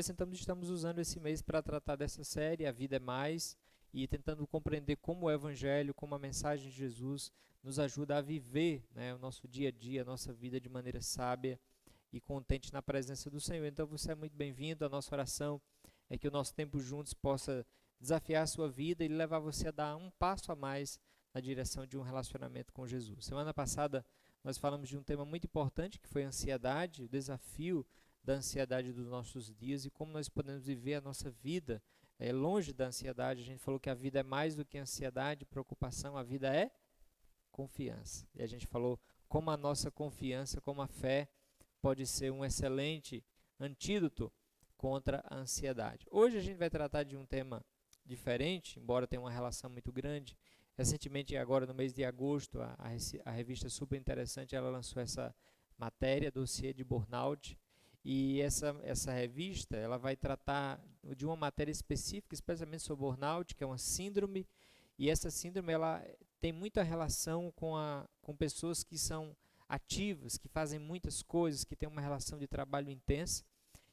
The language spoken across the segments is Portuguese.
nós estamos usando esse mês para tratar dessa série, A Vida é Mais, e tentando compreender como o Evangelho, como a mensagem de Jesus nos ajuda a viver, né, o nosso dia a dia, a nossa vida de maneira sábia e contente na presença do Senhor. Então você é muito bem-vindo. A nossa oração é que o nosso tempo juntos possa desafiar a sua vida e levar você a dar um passo a mais na direção de um relacionamento com Jesus. Semana passada nós falamos de um tema muito importante, que foi a ansiedade, o desafio da ansiedade dos nossos dias e como nós podemos viver a nossa vida longe da ansiedade. A gente falou que a vida é mais do que ansiedade, preocupação, a vida é confiança. E a gente falou como a nossa confiança, como a fé pode ser um excelente antídoto contra a ansiedade. Hoje a gente vai tratar de um tema diferente, embora tenha uma relação muito grande. Recentemente, agora no mês de agosto, a revista Super Interessante, ela lançou essa matéria, Dossiê de Burnout, e essa revista ela vai tratar de uma matéria específica, especialmente sobre burnout, que é uma síndrome, e essa síndrome ela tem muita relação com pessoas que são ativas, que fazem muitas coisas, que têm uma relação de trabalho intensa.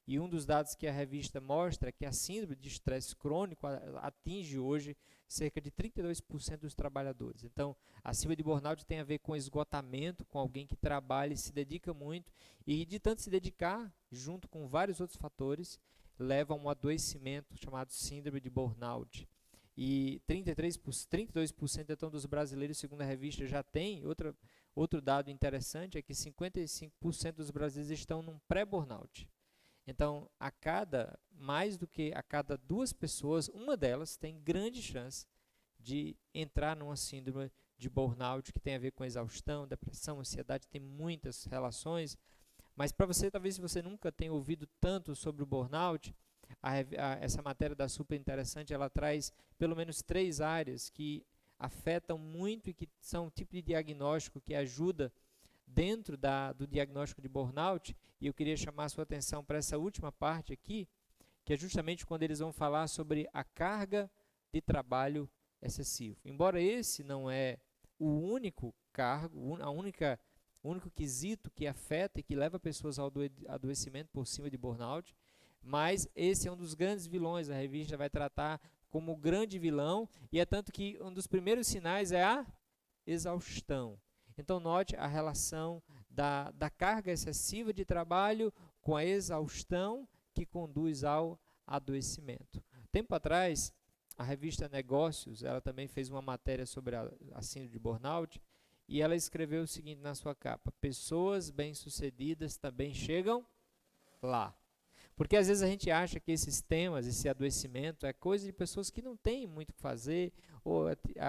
E um dos dados que a revista mostra é que a síndrome de estresse crônico atinge hoje cerca de 32% dos trabalhadores. Então, a síndrome de burnout tem a ver com esgotamento, com alguém que trabalha e se dedica muito, e de tanto se dedicar, junto com vários outros fatores, leva a um adoecimento chamado síndrome de burnout. E 32% então dos brasileiros, segundo a revista, já tem. Outro dado interessante é que 55% dos brasileiros estão num pré-burnout. Então, mais do que a cada 2 pessoas, uma delas tem grande chance de entrar numa síndrome de burnout, que tem a ver com exaustão, depressão, ansiedade, tem muitas relações. Mas para você, talvez se você nunca tenha ouvido tanto sobre o burnout, essa matéria da Super Interessante, ela traz pelo menos 3 áreas que afetam muito e que são um tipo de diagnóstico que ajuda dentro do diagnóstico de burnout. E eu queria chamar a sua atenção para essa última parte aqui, que é justamente quando eles vão falar sobre a carga de trabalho excessivo. Embora esse não é o único cargo, o único quesito que afeta e que leva pessoas ao adoecimento por cima de burnout, mas esse é um dos grandes vilões. A revista vai tratar como o grande vilão, e é tanto que um dos primeiros sinais é a exaustão. Então note a relação da carga excessiva de trabalho com a exaustão que conduz ao adoecimento. Tempo atrás, a revista Negócios, ela também fez uma matéria sobre a síndrome de burnout, e ela escreveu o seguinte na sua capa: pessoas bem-sucedidas também chegam lá. Porque às vezes a gente acha que esses temas, esse adoecimento, é coisa de pessoas que não têm muito o que fazer, ou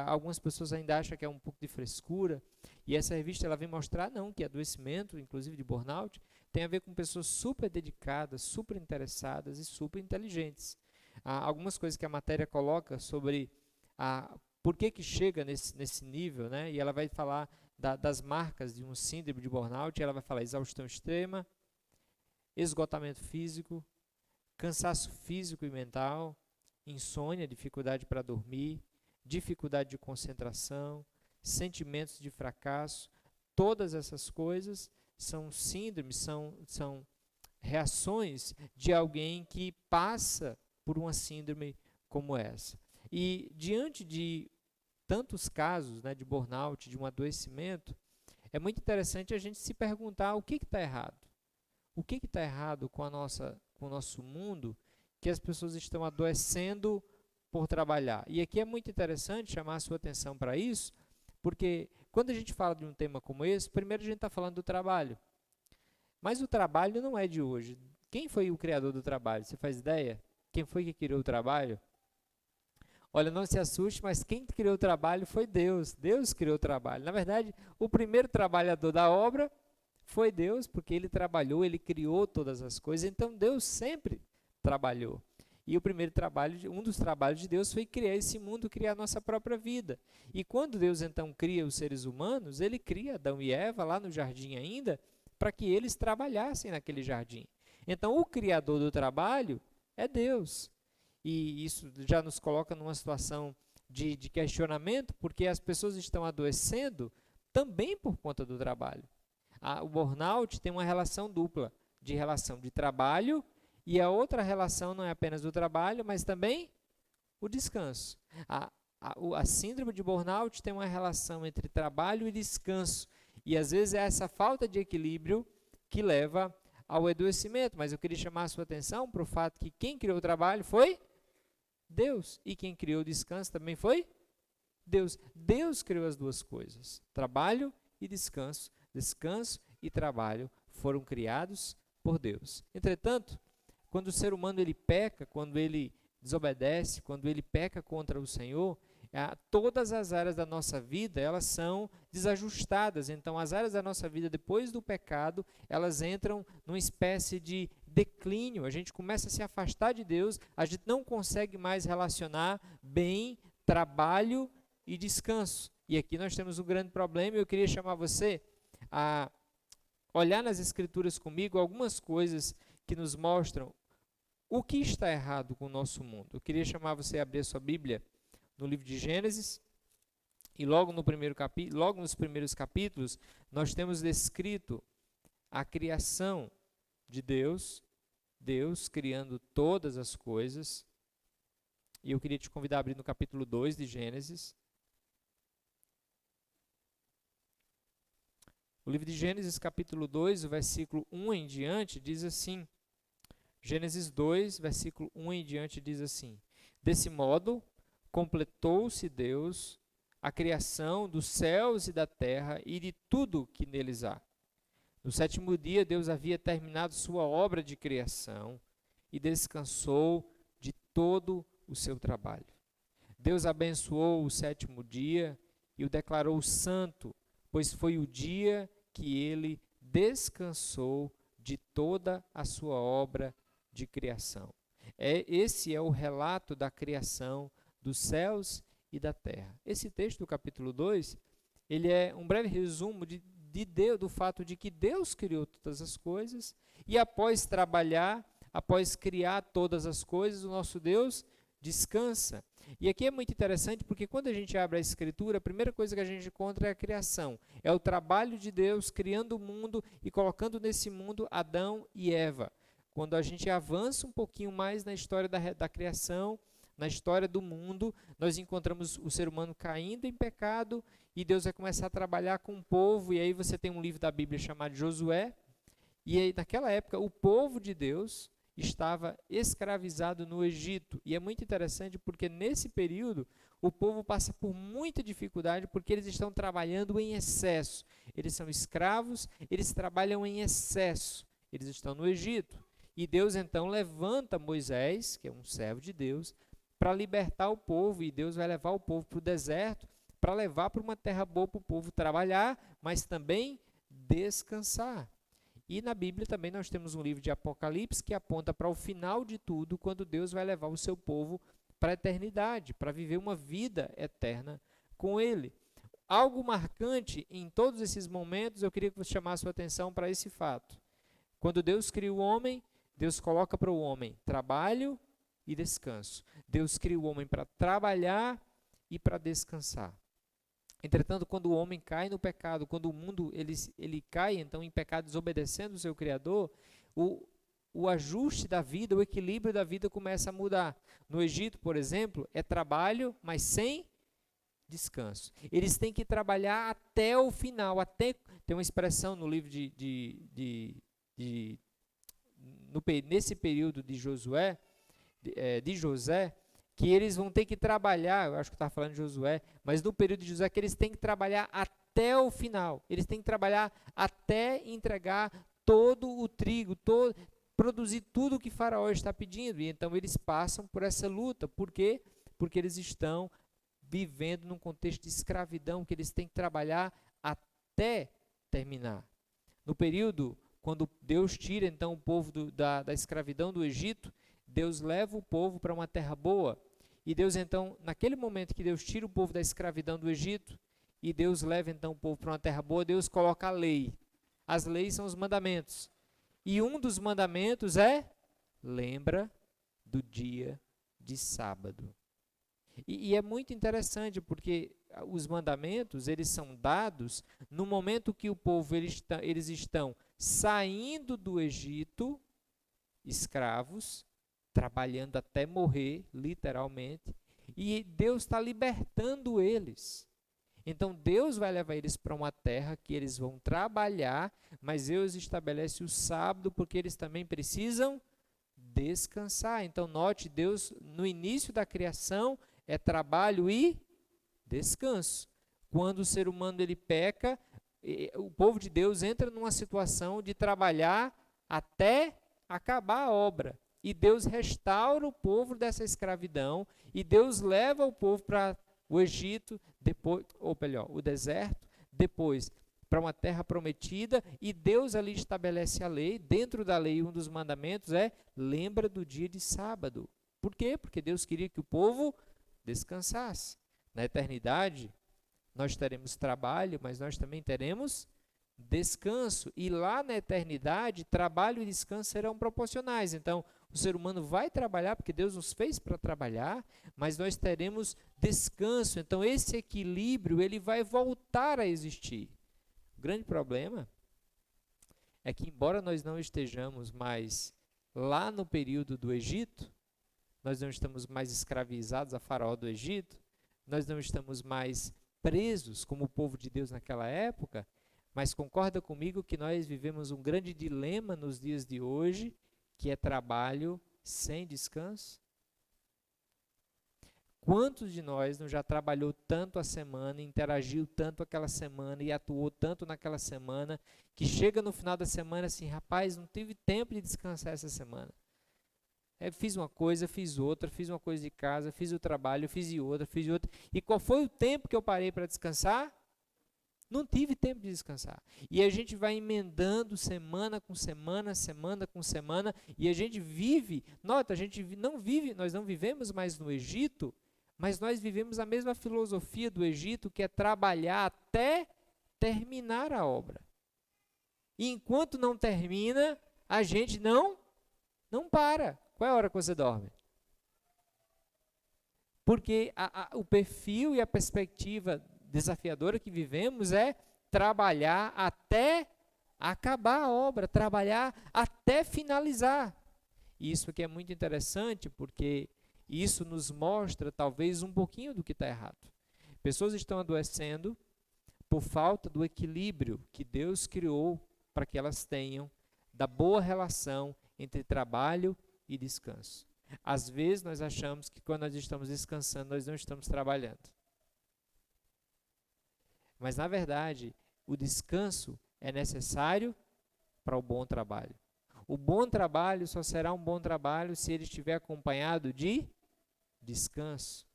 algumas pessoas ainda acham que é um pouco de frescura. E essa revista ela vem mostrar não, que adoecimento, inclusive de burnout, tem a ver com pessoas super dedicadas, super interessadas e super inteligentes. Algumas coisas que a matéria coloca sobre por que chega nesse nível, né? E ela vai falar das marcas de um síndrome de burnout, e ela vai falar exaustão extrema, esgotamento físico, cansaço físico e mental, insônia, dificuldade para dormir, dificuldade de concentração, sentimentos de fracasso. Todas essas coisas são síndromes, são reações de alguém que passa por uma síndrome como essa. E diante de tantos casos, né, de burnout, de um adoecimento, é muito interessante a gente se perguntar o que está errado. O que está errado com o nosso mundo, que as pessoas estão adoecendo por trabalhar? E aqui é muito interessante chamar a sua atenção para isso, porque quando a gente fala de um tema como esse, primeiro a gente está falando do trabalho. Mas o trabalho não é de hoje. Quem foi o criador do trabalho? Você faz ideia? Quem foi que criou o trabalho? Olha, não se assuste, mas quem criou o trabalho foi Deus. Deus criou o trabalho. Na verdade, o primeiro trabalhador da obra foi Deus, porque ele trabalhou, ele criou todas as coisas. Então Deus sempre trabalhou. E o primeiro trabalho, um dos trabalhos de Deus foi criar esse mundo, criar a nossa própria vida. E quando Deus então cria os seres humanos, ele cria Adão e Eva lá no jardim ainda, para que eles trabalhassem naquele jardim. Então o criador do trabalho é Deus. E isso já nos coloca numa situação de questionamento, porque as pessoas estão adoecendo também por conta do trabalho. O burnout tem uma relação dupla, de relação de trabalho E a outra relação não é apenas o trabalho, mas também o descanso. A síndrome de burnout tem uma relação entre trabalho e descanso. E às vezes é essa falta de equilíbrio que leva ao adoecimento. Mas eu queria chamar a sua atenção para o fato que quem criou o trabalho foi Deus. E quem criou o descanso também foi Deus. Deus criou as duas coisas. Trabalho e descanso. Descanso e trabalho foram criados por Deus. Entretanto, quando o ser humano ele peca, quando ele desobedece, quando ele peca contra o Senhor, todas as áreas da nossa vida, elas são desajustadas. Então, as áreas da nossa vida, depois do pecado, elas entram numa espécie de declínio. A gente começa a se afastar de Deus, a gente não consegue mais relacionar bem trabalho e descanso. E aqui nós temos um grande problema e eu queria chamar você a olhar nas Escrituras comigo algumas coisas que nos mostram o que está errado com o nosso mundo. Eu queria chamar você a abrir a sua Bíblia no livro de Gênesis, e logo nos primeiros capítulos, nós temos descrito a criação de Deus, Deus criando todas as coisas. E eu queria te convidar a abrir no capítulo 2 de Gênesis. O livro de Gênesis, capítulo 2, o versículo 1 em diante, diz assim: Gênesis 2, versículo 1 em diante, diz assim: Desse modo, completou-se Deus a criação dos céus e da terra e de tudo que neles há. No sétimo dia, Deus havia terminado sua obra de criação e descansou de todo o seu trabalho. Deus abençoou o sétimo dia e o declarou santo, pois foi o dia que ele descansou de toda a sua obra de criação. Esse é o relato da criação dos céus e da terra. Esse texto do capítulo 2, ele é um breve resumo de Deus, do fato de que Deus criou todas as coisas e após trabalhar, após criar todas as coisas, o nosso Deus descansa. E aqui é muito interessante porque quando a gente abre a Escritura, a primeira coisa que a gente encontra é a criação. É o trabalho de Deus criando o mundo e colocando nesse mundo Adão e Eva. Quando a gente avança um pouquinho mais na história da criação, na história do mundo, nós encontramos o ser humano caindo em pecado e Deus vai começar a trabalhar com o povo. E aí você tem um livro da Bíblia chamado Josué. E aí, naquela época, o povo de Deus estava escravizado no Egito. E é muito interessante porque nesse período o povo passa por muita dificuldade porque eles estão trabalhando em excesso. Eles são escravos, eles trabalham em excesso. Eles estão no Egito. E Deus então levanta Moisés, que é um servo de Deus, para libertar o povo. E Deus vai levar o povo para o deserto, para levar para uma terra boa para o povo trabalhar, mas também descansar. E na Bíblia também nós temos um livro de Apocalipse que aponta para o final de tudo, quando Deus vai levar o seu povo para a eternidade, para viver uma vida eterna com Ele. Algo marcante em todos esses momentos, eu queria que você chamasse a sua atenção para esse fato. Quando Deus cria o homem, Deus coloca para o homem trabalho e descanso. Deus cria o homem para trabalhar e para descansar. Entretanto, quando o homem cai no pecado, quando o mundo ele cai então em pecado, desobedecendo o seu Criador, o ajuste da vida, o equilíbrio da vida começa a mudar. No Egito, por exemplo, é trabalho, mas sem descanso. Eles têm que trabalhar até o final. Tem uma expressão no livro nesse período de Josué, de José, que eles vão ter que trabalhar, eu acho que estava falando de Josué, mas no período de José, que eles têm que trabalhar até o final. Eles têm que trabalhar até entregar todo o trigo, produzir tudo o que Faraó está pedindo. E então eles passam por essa luta. Por quê? Porque eles estão vivendo num contexto de escravidão, que eles têm que trabalhar até terminar. No período, quando Deus tira então o povo da escravidão do Egito, Deus leva o povo para uma terra boa. E Deus então, naquele momento que Deus tira o povo da escravidão do Egito, e Deus leva então o povo para uma terra boa, Deus coloca a lei. As leis são os mandamentos. E um dos mandamentos é: lembra do dia de sábado. E é muito interessante porque os mandamentos, eles são dados no momento que o povo eles estão saindo do Egito escravos, trabalhando até morrer, literalmente, e Deus está libertando eles. Então Deus vai levar eles para uma terra que eles vão trabalhar, mas Deus estabelece o sábado porque eles também precisam descansar. Então note, Deus no início da criação é trabalho e descanso. Quando o ser humano ele peca, o povo de Deus entra numa situação de trabalhar até acabar a obra. E Deus restaura o povo dessa escravidão e Deus leva o povo para o Egito, depois, ou melhor, o deserto, depois para uma terra prometida, e Deus ali estabelece a lei. Dentro da lei, um dos mandamentos é: lembra do dia de sábado. Por quê? Porque Deus queria que o povo descansasse. Na eternidade, nós teremos trabalho, mas nós também teremos descanso. E lá na eternidade, trabalho e descanso serão proporcionais. Então, o ser humano vai trabalhar, porque Deus nos fez para trabalhar, mas nós teremos descanso. Então, esse equilíbrio ele vai voltar a existir. O grande problema é que, embora nós não estejamos mais lá no período do Egito, nós não estamos mais escravizados a Faraó do Egito, nós não estamos mais presos como o povo de Deus naquela época, mas concorda comigo que nós vivemos um grande dilema nos dias de hoje, que é trabalho sem descanso? Quantos de nós não já trabalhou tanto a semana, interagiu tanto aquela semana e atuou tanto naquela semana, que chega no final da semana assim, rapaz, não tive tempo de descansar essa semana. Fiz uma coisa, fiz outra, fiz uma coisa de casa, fiz o trabalho, fiz outra, fiz outra. E qual foi o tempo que eu parei para descansar? Não tive tempo de descansar. E a gente vai emendando semana com semana, semana com semana, e a gente vive, nota, a gente não vive, nós não vivemos mais no Egito, mas nós vivemos a mesma filosofia do Egito, que é trabalhar até terminar a obra. E enquanto não termina, a gente não para. Qual é a hora que você dorme? Porque o perfil e a perspectiva desafiadora que vivemos é trabalhar até acabar a obra, trabalhar até finalizar. E isso aqui é muito interessante, porque isso nos mostra talvez um pouquinho do que está errado. Pessoas estão adoecendo por falta do equilíbrio que Deus criou para que elas tenham, da boa relação entre trabalho e descanso. Às vezes nós achamos que quando nós estamos descansando, nós não estamos trabalhando. Mas na verdade, o descanso é necessário para o bom trabalho. O bom trabalho só será um bom trabalho se ele estiver acompanhado de descanso.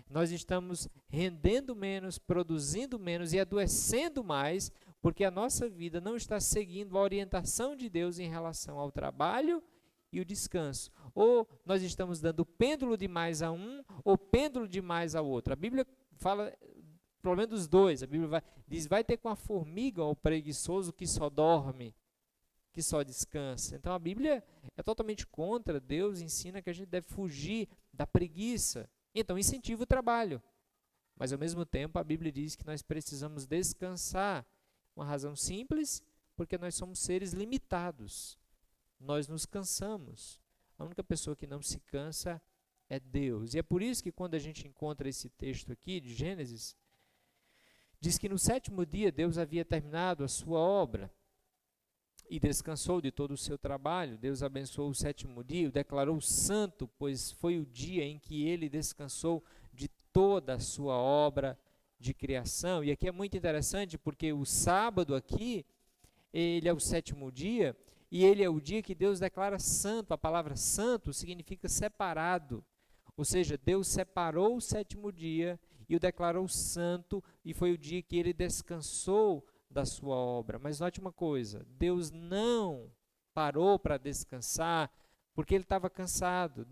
Nós estamos rendendo menos, produzindo menos e adoecendo mais, porque a nossa vida não está seguindo a orientação de Deus em relação ao trabalho e o descanso. Ou nós estamos dando pêndulo demais a um, ou pêndulo demais ao outro. A Bíblia fala, pelo menos dos dois, a Bíblia diz, vai ter com a formiga o preguiçoso que só dorme, que só descansa. Então a Bíblia é totalmente contra. Deus ensina que a gente deve fugir da preguiça. Então incentiva o trabalho. Mas ao mesmo tempo a Bíblia diz que nós precisamos descansar. Uma razão simples, porque nós somos seres limitados. Nós nos cansamos. A única pessoa que não se cansa é Deus. E é por isso que quando a gente encontra esse texto aqui de Gênesis, diz que no 7º dia Deus havia terminado a sua obra e descansou de todo o seu trabalho. Deus abençoou o 7º dia, o declarou santo, pois foi o dia em que ele descansou de toda a sua obra de criação. E aqui é muito interessante, porque o sábado aqui, ele é o 7º dia, e ele é o dia que Deus declara santo. A palavra santo significa separado, ou seja, Deus separou o 7º dia e o declarou santo, e foi o dia que ele descansou da sua obra. Mas note uma coisa, Deus não parou para descansar porque ele estava cansado.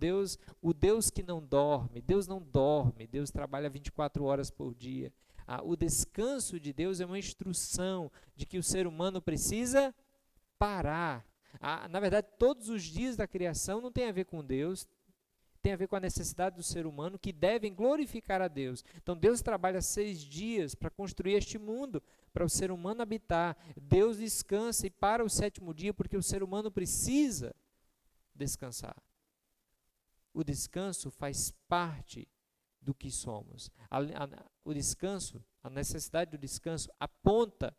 O Deus que não dorme, Deus trabalha 24 horas por dia. O descanso de Deus é uma instrução de que o ser humano precisa parar. Na verdade, todos os dias da criação não tem a ver com Deus, tem a ver com a necessidade do ser humano, que devem glorificar a Deus. Então Deus trabalha 6 dias para construir este mundo, para o ser humano habitar. Deus descansa e para o 7º dia, porque o ser humano precisa descansar. O descanso faz parte do que somos. O descanso, a necessidade do descanso aponta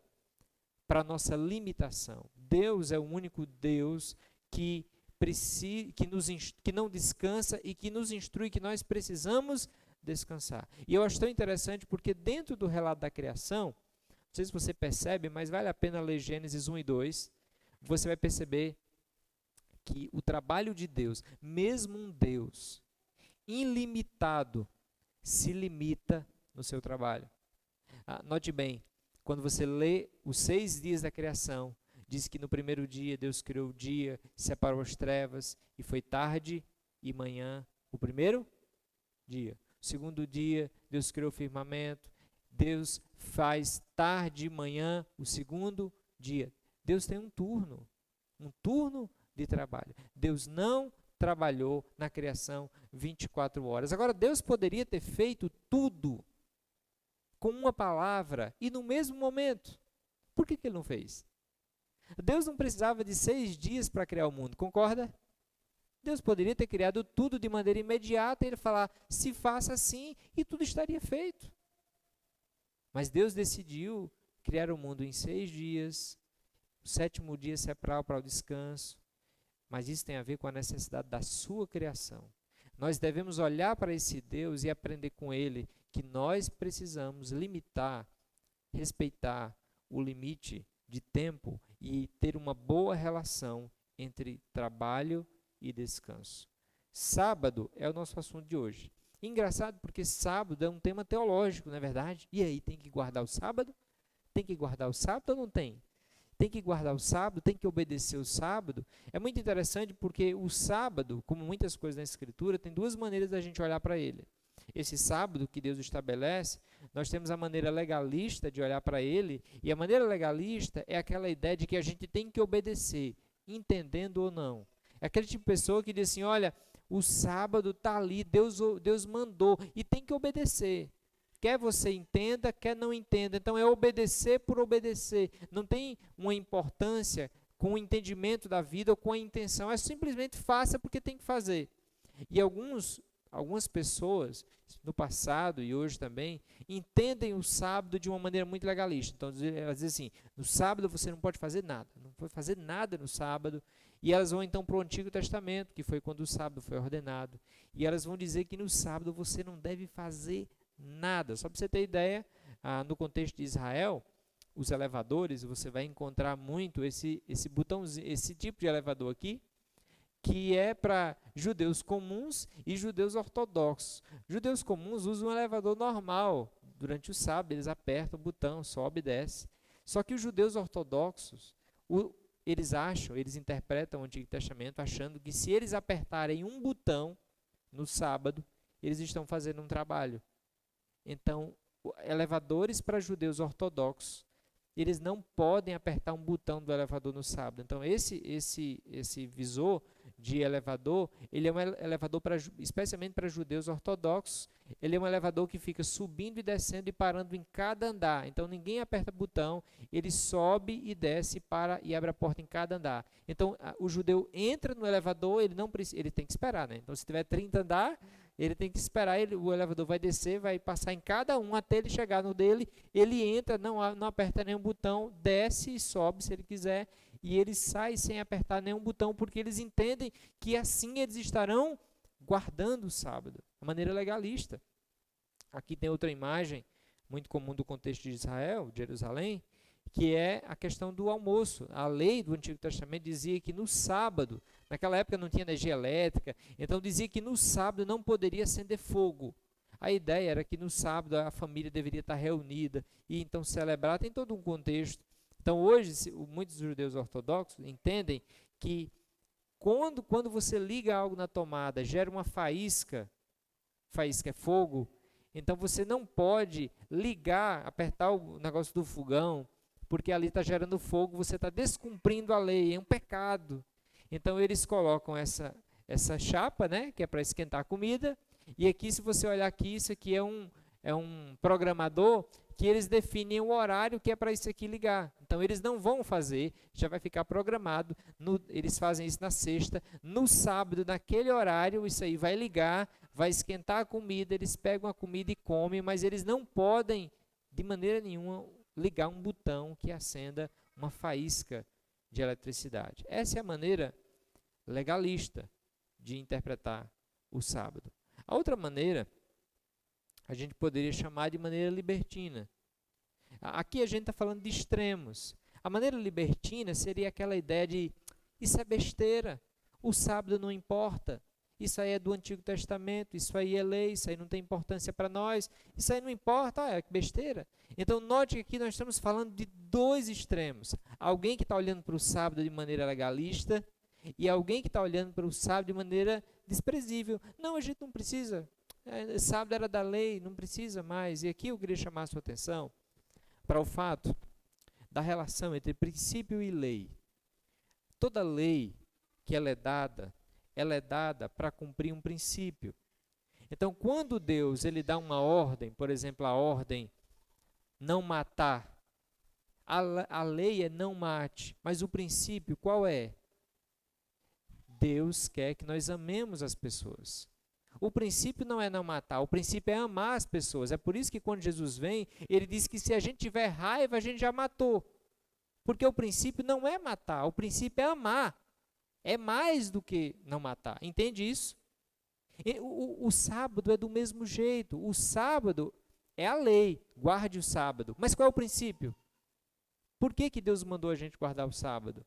para a nossa limitação. Deus é o único Deus que não descansa e que nos instrui que nós precisamos descansar. E eu acho tão interessante porque dentro do relato da criação, não sei se você percebe, mas vale a pena ler Gênesis 1 e 2, você vai perceber que o trabalho de Deus, mesmo um Deus ilimitado, se limita no seu trabalho. Note bem, quando você lê os 6 dias da criação, diz que no primeiro dia Deus criou o dia, separou as trevas, e foi tarde e manhã o primeiro dia. O segundo dia, Deus criou o firmamento, Deus faz tarde e manhã o segundo dia. Deus tem um turno de trabalho. Deus não trabalhou na criação 24 horas. Agora, Deus poderia ter feito tudo com uma palavra e no mesmo momento. Por que Ele não fez? Deus não precisava de 6 dias para criar o mundo, concorda? Deus poderia ter criado tudo de maneira imediata e Ele falar, se faça assim, e tudo estaria feito. Mas Deus decidiu criar o mundo em 6 dias, o 7º dia separar para o descanso, mas isso tem a ver com a necessidade da sua criação. Nós devemos olhar para esse Deus e aprender com Ele que nós precisamos limitar, respeitar o limite de tempo e ter uma boa relação entre trabalho e descanso. Sábado é o nosso assunto de hoje. Engraçado porque sábado é um tema teológico, não é verdade? E aí, tem que guardar o sábado? Tem que guardar o sábado ou não tem? Tem que guardar o sábado, tem que obedecer o sábado. É muito interessante porque o sábado, como muitas coisas na Escritura, tem 2 maneiras da gente olhar para ele. Esse sábado que Deus estabelece, nós temos a maneira legalista de olhar para ele, e a maneira legalista é aquela ideia de que a gente tem que obedecer, entendendo ou não. É aquele tipo de pessoa que diz assim, olha, o sábado está ali, Deus mandou, e tem que obedecer. Quer você entenda, quer não entenda. Então é obedecer por obedecer. Não tem uma importância com o entendimento da vida ou com a intenção. É simplesmente faça porque tem que fazer. E algumas pessoas, no passado e hoje também, entendem o sábado de uma maneira muito legalista. Então elas dizem assim, no sábado você não pode fazer nada. Não pode fazer nada no sábado. E elas vão então para o Antigo Testamento, que foi quando o sábado foi ordenado. E elas vão dizer que no sábado você não deve fazer nada. Só para você ter ideia, no contexto de Israel, os elevadores, você vai encontrar muito esse botãozinho, esse tipo de elevador aqui, que é para judeus comuns e judeus ortodoxos. Judeus comuns usam um elevador normal. Durante o sábado, eles apertam o botão, sobe e desce. Só que os judeus ortodoxos, eles interpretam o Antigo Testamento achando que se eles apertarem um botão no sábado, eles estão fazendo um trabalho. Então, elevadores para judeus ortodoxos, eles não podem apertar um botão do elevador no sábado. Então, esse visor de elevador, ele é um elevador especialmente para judeus ortodoxos. Ele é um elevador que fica subindo e descendo e parando em cada andar. Então, ninguém aperta botão, ele sobe e desce e abre a porta em cada andar. Então, o judeu entra no elevador, ele tem que esperar, né? Então, se tiver 30 andares, ele tem que esperar, o elevador vai descer, vai passar em cada um até ele chegar no dele, ele entra, não aperta nenhum botão, desce e sobe se ele quiser, e ele sai sem apertar nenhum botão, porque eles entendem que assim eles estarão guardando o sábado, de maneira legalista. Aqui tem outra imagem, muito comum do contexto de Israel, de Jerusalém, que é a questão do almoço. A lei do Antigo Testamento dizia que no sábado, naquela época não tinha energia elétrica, então dizia que no sábado não poderia acender fogo. A ideia era que no sábado a família deveria estar reunida e então celebrar, tem todo um contexto. Então hoje, muitos judeus ortodoxos entendem que quando você liga algo na tomada, gera uma faísca é fogo, então você não pode ligar, apertar o negócio do fogão, porque ali está gerando fogo, você está descumprindo a lei, é um pecado. Então eles colocam essa chapa, né, que é para esquentar a comida, e aqui, se você olhar aqui, isso aqui é um programador que eles definem o horário que é para isso aqui ligar. Então eles não vão fazer, já vai ficar programado. Eles fazem isso na sexta, no sábado, naquele horário, isso aí vai ligar, vai esquentar a comida, eles pegam a comida e comem, mas eles não podem, de maneira nenhuma, ligar um botão que acenda uma faísca de eletricidade. Essa é a maneira legalista de interpretar o sábado. A outra maneira, a gente poderia chamar de maneira libertina. Aqui a gente está falando de extremos. A maneira libertina seria aquela ideia de, isso é besteira, o sábado não importa, isso aí é do Antigo Testamento, isso aí é lei, isso aí não tem importância para nós, isso aí não importa, é besteira. Então note que aqui nós estamos falando de dois extremos. Alguém que está olhando para o sábado de maneira legalista e alguém que está olhando para o sábado de maneira desprezível. Não, a gente não precisa. Sábado era da lei, não precisa mais. E aqui eu queria chamar a sua atenção para o fato da relação entre princípio e lei. Toda lei que ela é dada para cumprir um princípio. Então, quando Deus ele dá uma ordem, por exemplo, a ordem não matar, a lei é não mate, mas o princípio qual é? Deus quer que nós amemos as pessoas. O princípio não é não matar, o princípio é amar as pessoas. É por isso que quando Jesus vem, ele diz que se a gente tiver raiva, a gente já matou. Porque o princípio não é matar, o princípio é amar. É mais do que não matar. Entende isso? O sábado é do mesmo jeito. O sábado é a lei, guarde o sábado. Mas qual é o princípio? Por que Deus mandou a gente guardar o sábado?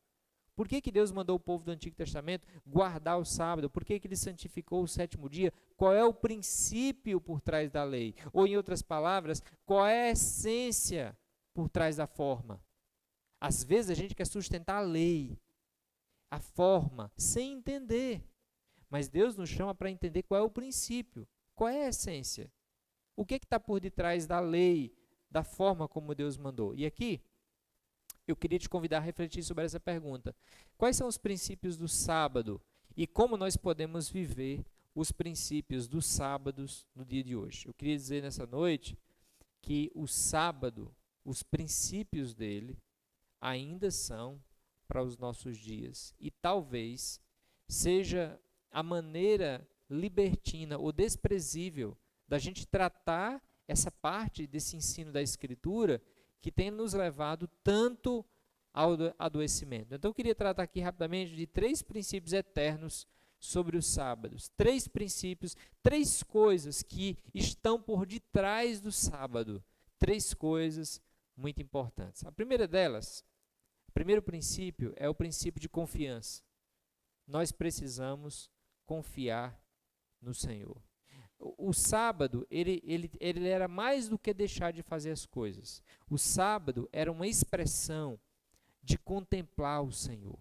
Por que Deus mandou o povo do Antigo Testamento guardar o sábado? Por que Ele santificou o sétimo dia? Qual é o princípio por trás da lei? Ou, em outras palavras, qual é a essência por trás da forma? Às vezes a gente quer sustentar a lei, a forma, sem entender. Mas Deus nos chama para entender qual é o princípio, qual é a essência. O que está por detrás da lei, da forma como Deus mandou? E aqui, eu queria te convidar a refletir sobre essa pergunta. Quais são os princípios do sábado e como nós podemos viver os princípios dos sábados no dia de hoje? Eu queria dizer nessa noite que o sábado, os princípios dele, ainda são para os nossos dias. E talvez seja a maneira libertina ou desprezível da gente tratar essa parte desse ensino da Escritura que tem nos levado tanto ao adoecimento. Então eu queria tratar aqui rapidamente de 3 princípios eternos sobre os sábados. 3 princípios, 3 coisas que estão por detrás do sábado. 3 coisas muito importantes. A primeira delas, o primeiro princípio é o princípio de confiança. Nós precisamos confiar no Senhor. O sábado, ele era mais do que deixar de fazer as coisas. O sábado era uma expressão de contemplar o Senhor,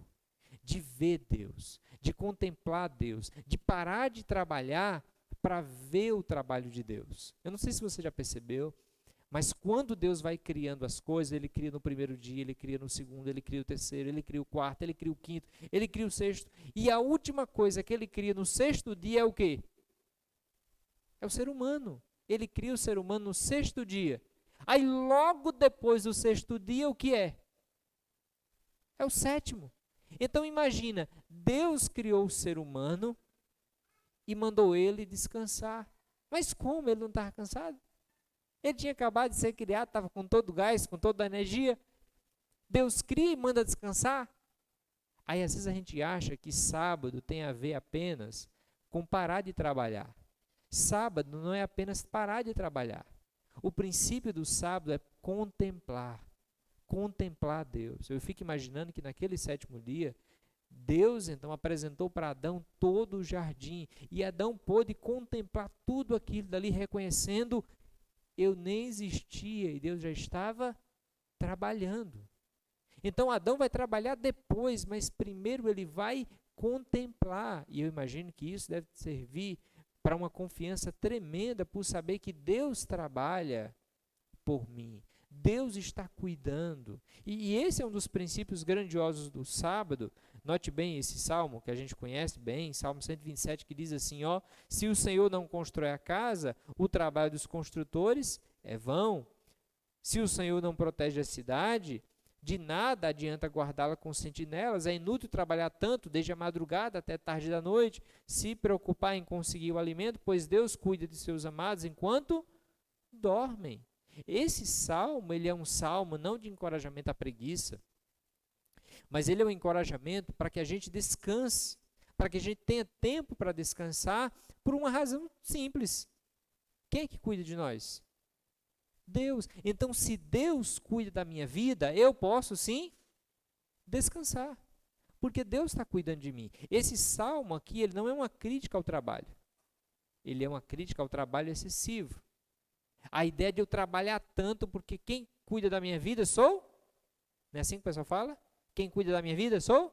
de ver Deus, de contemplar Deus, de parar de trabalhar para ver o trabalho de Deus. Eu não sei se você já percebeu, mas quando Deus vai criando as coisas, Ele cria no primeiro dia, Ele cria no segundo, Ele cria o terceiro, Ele cria o quarto, Ele cria o quinto, Ele cria o sexto. E a última coisa que Ele cria no sexto dia é o quê? É o ser humano. Ele cria o ser humano no sexto dia. Aí logo depois do sexto dia, o que é? É o sétimo. Então imagina, Deus criou o ser humano e mandou ele descansar. Mas como? Ele não estava cansado? Ele tinha acabado de ser criado, estava com todo o gás, com toda a energia. Deus cria e manda descansar. Aí às vezes a gente acha que sábado tem a ver apenas com parar de trabalhar. Sábado não é apenas parar de trabalhar. O princípio do sábado é contemplar Deus. Eu fico imaginando que naquele sétimo dia, Deus então apresentou para Adão todo o jardim, e Adão pôde contemplar tudo aquilo dali, reconhecendo, eu nem existia e Deus já estava trabalhando. Então Adão vai trabalhar depois, mas primeiro ele vai contemplar, e eu imagino que isso deve servir para uma confiança tremenda por saber que Deus trabalha por mim. Deus está cuidando. E esse é um dos princípios grandiosos do sábado. Note bem esse salmo que a gente conhece bem, Salmo 127, que diz assim, ó, se o Senhor não constrói a casa, o trabalho dos construtores é vão. Se o Senhor não protege a cidade, de nada adianta guardá-la com sentinelas, é inútil trabalhar tanto, desde a madrugada até tarde da noite, se preocupar em conseguir o alimento, pois Deus cuida de seus amados enquanto dormem. Esse salmo, ele é um salmo não de encorajamento à preguiça, mas ele é um encorajamento para que a gente descanse, para que a gente tenha tempo para descansar, por uma razão simples. Quem é que cuida de nós? Deus. Então, se Deus cuida da minha vida, eu posso sim descansar, porque Deus está cuidando de mim. Esse salmo aqui, ele não é uma crítica ao trabalho, ele é uma crítica ao trabalho excessivo. A ideia de eu trabalhar tanto, porque quem cuida da minha vida sou? Não é assim que o pessoal fala? Quem cuida da minha vida sou?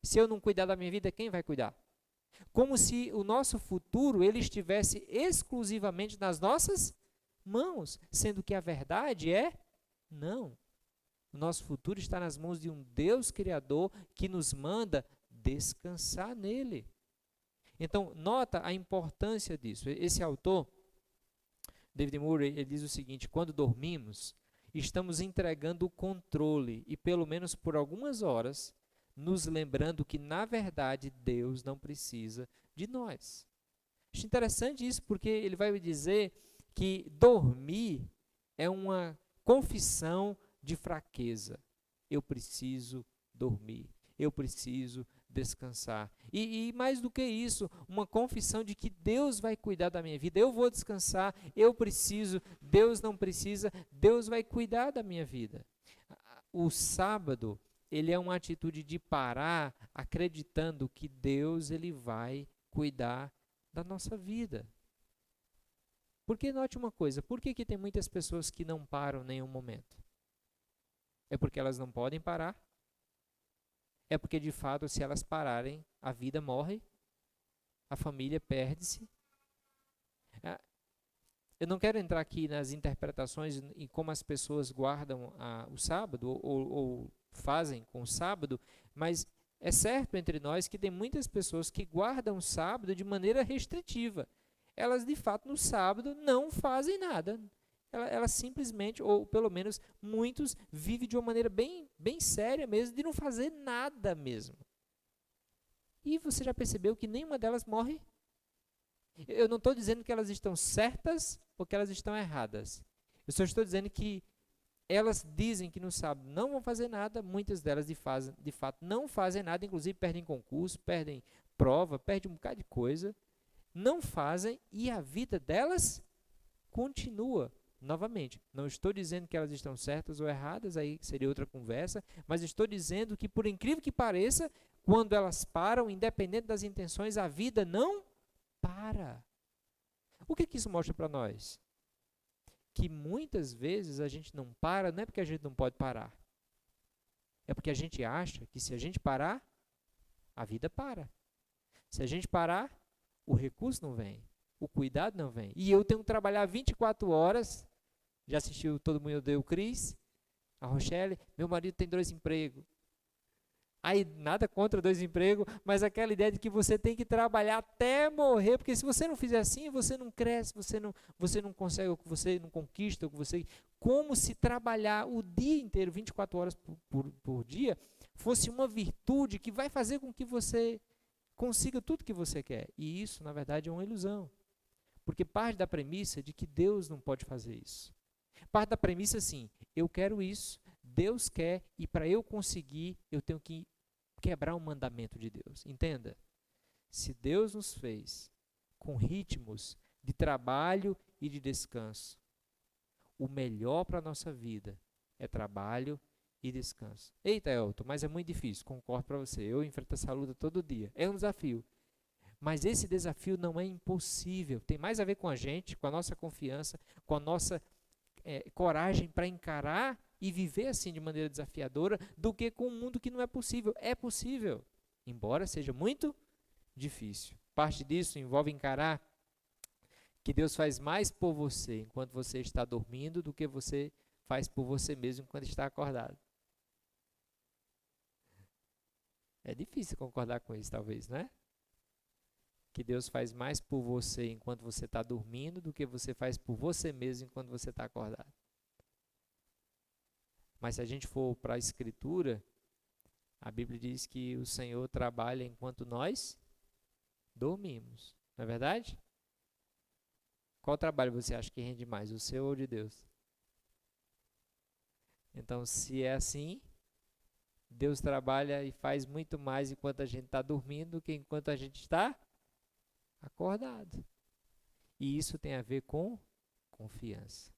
Se eu não cuidar da minha vida, quem vai cuidar? Como se o nosso futuro ele estivesse exclusivamente nas nossas mãos, sendo que a verdade é não. O nosso futuro está nas mãos de um Deus Criador que nos manda descansar nele. Então, nota a importância disso. Esse autor, David Murray, ele diz o seguinte, quando dormimos, estamos entregando o controle e, pelo menos por algumas horas, nos lembrando que, na verdade, Deus não precisa de nós. Acho interessante isso, porque ele vai dizer que dormir é uma confissão de fraqueza. Eu preciso dormir, eu preciso descansar. E mais do que isso, uma confissão de que Deus vai cuidar da minha vida. Eu vou descansar, eu preciso, Deus não precisa, Deus vai cuidar da minha vida. O sábado, ele é uma atitude de parar acreditando que Deus ele vai cuidar da nossa vida. Porque note uma coisa, por que tem muitas pessoas que não param em nenhum momento? É porque elas não podem parar? É porque, de fato, se elas pararem, a vida morre, a família perde-se? Eu não quero entrar aqui nas interpretações e como as pessoas guardam o sábado ou fazem com o sábado, mas é certo entre nós que tem muitas pessoas que guardam o sábado de maneira restritiva. Elas, de fato, no sábado não fazem nada. Elas simplesmente, ou pelo menos muitos, vivem de uma maneira bem séria mesmo, de não fazer nada mesmo. E você já percebeu que nenhuma delas morre? Eu não estou dizendo que elas estão certas ou que elas estão erradas. Eu só estou dizendo que elas dizem que no sábado não vão fazer nada, muitas delas de fato não fazem nada, inclusive perdem concurso, perdem prova, perdem um bocado de coisa, não fazem e a vida delas continua. Novamente, não estou dizendo que elas estão certas ou erradas, aí seria outra conversa, mas estou dizendo que, por incrível que pareça, quando elas param, independente das intenções, a vida não para. O que isso mostra para nós? Que muitas vezes a gente não para, não é porque a gente não pode parar. É porque a gente acha que se a gente parar, a vida para. Se a gente parar, o recurso não vem, o cuidado não vem. E eu tenho que trabalhar 24 horas. Já assistiu Todo Mundo Odeia o Chris? A Rochelle? Meu marido tem 2 empregos. Aí, nada contra 2 empregos, mas aquela ideia de que você tem que trabalhar até morrer, porque se você não fizer assim, você não cresce, você não consegue, você não conquista, como se trabalhar o dia inteiro, 24 horas por dia, fosse uma virtude que vai fazer com que você consiga tudo que você quer. E isso, na verdade, é uma ilusão. Porque parte da premissa de que Deus não pode fazer isso. Parte da premissa, assim, eu quero isso, Deus quer, e para eu conseguir, eu tenho que quebrar um mandamento de Deus. Entenda? Se Deus nos fez com ritmos de trabalho e de descanso, o melhor para a nossa vida é trabalho e descanso. Eita, Elton, mas é muito difícil, concordo para você. Eu enfrento essa luta todo dia. É um desafio. Mas esse desafio não é impossível. Tem mais a ver com a gente, com a nossa confiança, com a nossa coragem para encarar e viver assim de maneira desafiadora, do que com um mundo que não é possível. É possível, embora seja muito difícil. Parte disso envolve encarar que Deus faz mais por você enquanto você está dormindo do que você faz por você mesmo quando está acordado. É difícil concordar com isso, talvez, né? Que Deus faz mais por você enquanto você está dormindo do que você faz por você mesmo enquanto você está acordado. Mas se a gente for para a Escritura, a Bíblia diz que o Senhor trabalha enquanto nós dormimos. Não é verdade? Qual trabalho você acha que rende mais, o seu ou o de Deus? Então, se é assim, Deus trabalha e faz muito mais enquanto a gente está dormindo do que enquanto a gente está acordado. E isso tem a ver com confiança.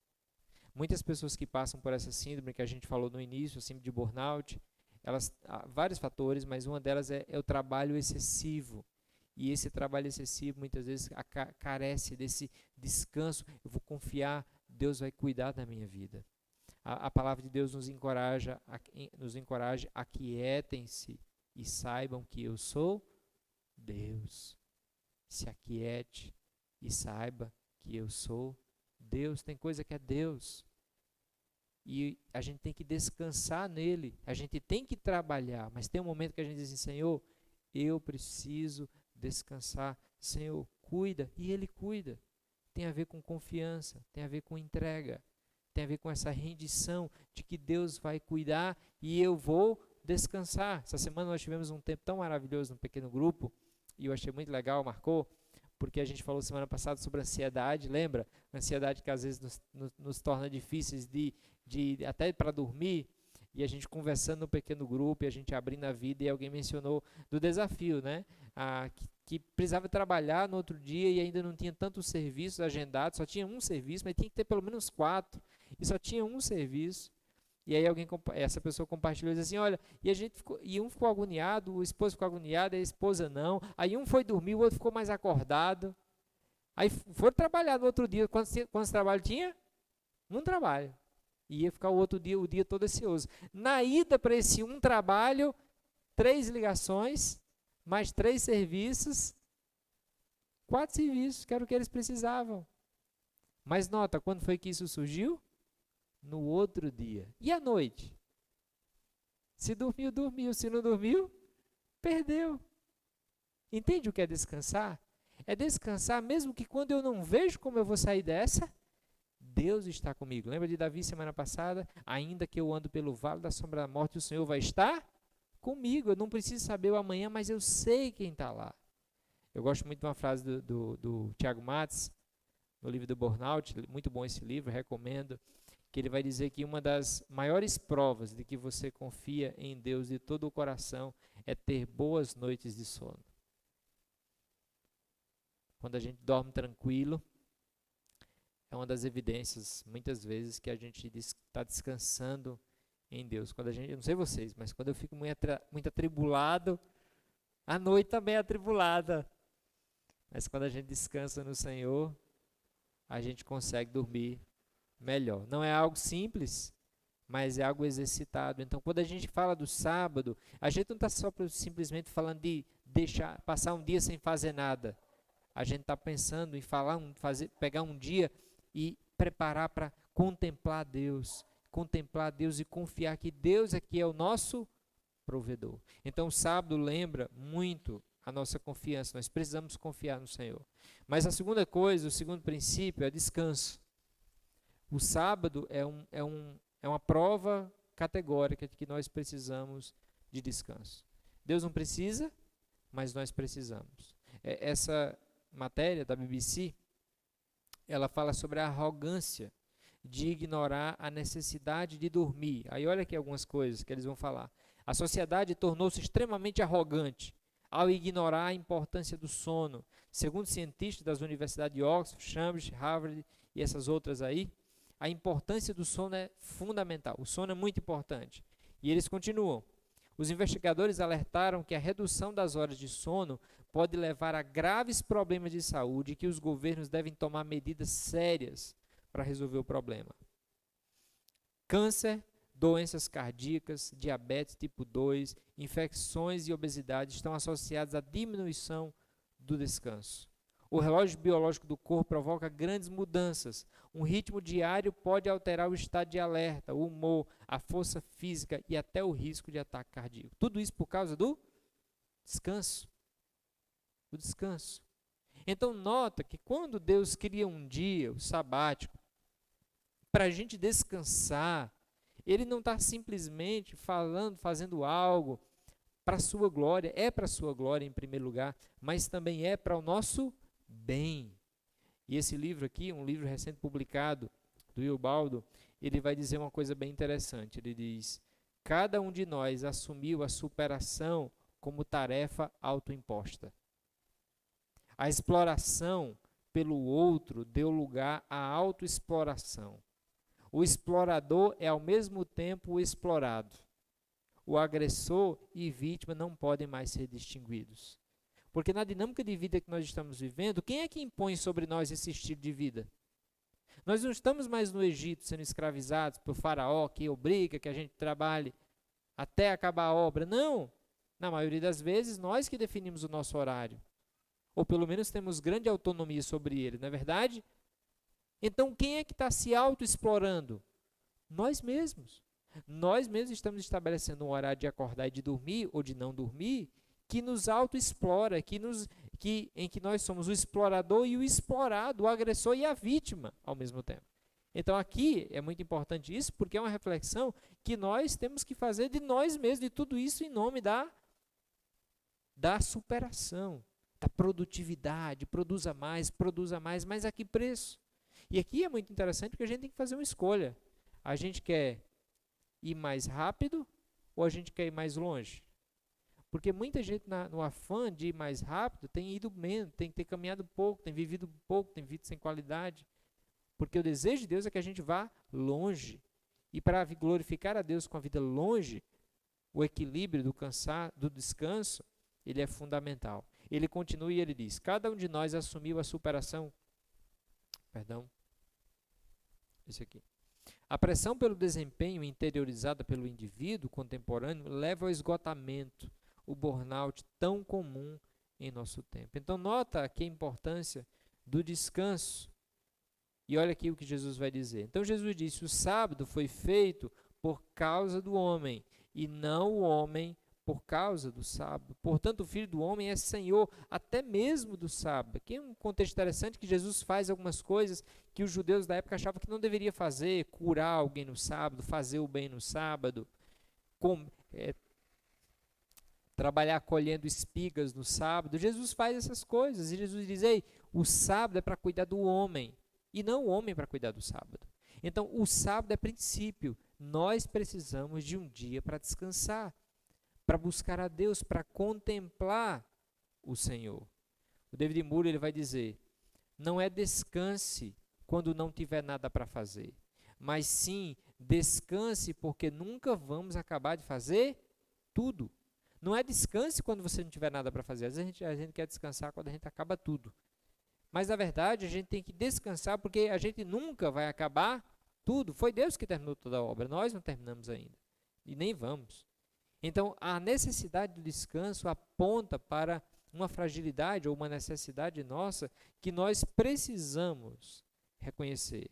Muitas pessoas que passam por essa síndrome que a gente falou no início, a síndrome de burnout, há vários fatores, mas uma delas é o trabalho excessivo. E esse trabalho excessivo muitas vezes carece desse descanso. Eu vou confiar, Deus vai cuidar da minha vida. A palavra de Deus nos encoraja, aquietem-se e saibam que eu sou Deus. Se aquiete e saiba que eu sou Deus. Tem coisa que é Deus. E a gente tem que descansar nele. A gente tem que trabalhar. Mas tem um momento que a gente diz assim, Senhor, eu preciso descansar. Senhor, cuida. E ele cuida. Tem a ver com confiança. Tem a ver com entrega. Tem a ver com essa rendição de que Deus vai cuidar e eu vou descansar. Essa semana nós tivemos um tempo tão maravilhoso no pequeno grupo. E eu achei muito legal, marcou. Porque a gente falou semana passada sobre ansiedade, lembra? Ansiedade que às vezes nos torna difíceis até para dormir. E a gente conversando no pequeno grupo, e a gente abrindo a vida, e alguém mencionou do desafio, né? Que precisava trabalhar no outro dia e ainda não tinha tantos serviços agendados, só tinha um serviço, mas tinha que ter pelo menos 4, e só tinha um serviço. E aí essa pessoa compartilhou e disse assim, olha, e um ficou agoniado, o esposo ficou agoniado, a esposa não. Aí um foi dormir, o outro ficou mais acordado. Aí foram trabalhar no outro dia. Quantos trabalho tinha? Um trabalho. E ia ficar o dia todo ansioso. Na ida para esse um trabalho, 3 ligações, mais 3 serviços, 4 serviços, que era o que eles precisavam. Mas nota, quando foi que isso surgiu? No outro dia. E à noite? Se dormiu, dormiu. Se não dormiu, perdeu. Entende o que é descansar? É descansar mesmo que quando eu não vejo como eu vou sair dessa, Deus está comigo. Lembra de Davi semana passada? Ainda que eu ando pelo vale da sombra da morte, o Senhor vai estar comigo. Eu não preciso saber o amanhã, mas eu sei quem está lá. Eu gosto muito de uma frase do Tiago Matos, no livro do Burnout, muito bom esse livro, recomendo, que ele vai dizer que uma das maiores provas de que você confia em Deus de todo o coração é ter boas noites de sono. Quando a gente dorme tranquilo, é uma das evidências, muitas vezes, que a gente está descansando em Deus. Quando eu não sei vocês, mas quando eu fico muito atribulado, a noite também é atribulada. Mas quando a gente descansa no Senhor, a gente consegue dormir melhor. Não é algo simples, mas é algo exercitado. Então, quando a gente fala do sábado, a gente não está só simplesmente falando de passar um dia sem fazer nada. A gente está pensando em pegar um dia e preparar para contemplar Deus e confiar que Deus aqui é o nosso provedor. Então, o sábado lembra muito a nossa confiança. Nós precisamos confiar no Senhor. Mas a segunda coisa, o segundo princípio é descanso. O sábado é uma prova categórica de que nós precisamos de descanso. Deus não precisa, mas nós precisamos. Essa matéria da BBC, ela fala sobre a arrogância de ignorar a necessidade de dormir. Aí olha aqui algumas coisas que eles vão falar. A sociedade tornou-se extremamente arrogante ao ignorar a importância do sono. Segundo cientistas das universidades de Oxford, Cambridge, Harvard e essas outras aí, a importância do sono é fundamental. O sono é muito importante. E eles continuam. Os investigadores alertaram que a redução das horas de sono pode levar a graves problemas de saúde e que os governos devem tomar medidas sérias para resolver o problema. Câncer, doenças cardíacas, diabetes tipo 2, infecções e obesidade estão associados à diminuição do descanso. O relógio biológico do corpo provoca grandes mudanças. Um ritmo diário pode alterar o estado de alerta, o humor, a força física e até o risco de ataque cardíaco. Tudo isso por causa do descanso. O descanso. Então nota que quando Deus cria um dia, o sabático, para a gente descansar, Ele não está simplesmente fazendo algo para a sua glória, é para a sua glória em primeiro lugar, mas também é para o nosso bem. E esse livro aqui, um livro recente publicado do Wilbaldo, ele vai dizer uma coisa bem interessante. Ele diz: cada um de nós assumiu a superação como tarefa autoimposta. A exploração pelo outro deu lugar à autoexploração. O explorador é ao mesmo tempo o explorado. O agressor e vítima não podem mais ser distinguidos. Porque na dinâmica de vida que nós estamos vivendo, quem é que impõe sobre nós esse estilo de vida? Nós não estamos mais no Egito sendo escravizados por Faraó, que obriga que a gente trabalhe até acabar a obra. Não! Na maioria das vezes, nós que definimos o nosso horário. Ou pelo menos temos grande autonomia sobre ele, não é verdade? Então, quem é que está se autoexplorando? Nós mesmos. Nós mesmos estamos estabelecendo um horário de acordar e de dormir, ou de não dormir, que nos autoexplora, em que nós somos o explorador e o explorado, o agressor e a vítima ao mesmo tempo. Então aqui é muito importante isso, porque é uma reflexão que nós temos que fazer de nós mesmos, e tudo isso em nome da superação, da produtividade, produza mais, mas a que preço? E aqui é muito interessante porque a gente tem que fazer uma escolha. A gente quer ir mais rápido ou a gente quer ir mais longe? Porque muita gente no afã de ir mais rápido tem ido menos, tem ter caminhado pouco, tem vivido pouco, tem vivido sem qualidade. Porque o desejo de Deus é que a gente vá longe. E para glorificar a Deus com a vida longe, o equilíbrio do descanso, ele é fundamental. Ele continua e ele diz: cada um de nós assumiu a superação. Esse aqui. A pressão pelo desempenho interiorizada pelo indivíduo contemporâneo leva ao esgotamento, o burnout tão comum em nosso tempo. Então nota aqui a importância do descanso. E olha aqui o que Jesus vai dizer. Então Jesus disse: o sábado foi feito por causa do homem, e não o homem por causa do sábado. Portanto, o Filho do Homem é Senhor até mesmo do sábado. Aqui é um contexto interessante que Jesus faz algumas coisas que os judeus da época achavam que não deveria fazer: curar alguém no sábado, fazer o bem no sábado, trabalhar colhendo espigas no sábado. Jesus faz essas coisas e Jesus diz: ei, o sábado é para cuidar do homem e não o homem para cuidar do sábado. Então, o sábado é princípio. Nós precisamos de um dia para descansar, para buscar a Deus, para contemplar o Senhor. O David Moore ele vai dizer: não é descanse quando não tiver nada para fazer, mas sim descanse porque nunca vamos acabar de fazer tudo. Não é descanse quando você não tiver nada para fazer. Às vezes a gente quer descansar quando a gente acaba tudo. Mas na verdade a gente tem que descansar porque a gente nunca vai acabar tudo. Foi Deus que terminou toda a obra, nós não terminamos ainda. E nem vamos. Então, a necessidade do descanso aponta para uma fragilidade ou uma necessidade nossa que nós precisamos reconhecer.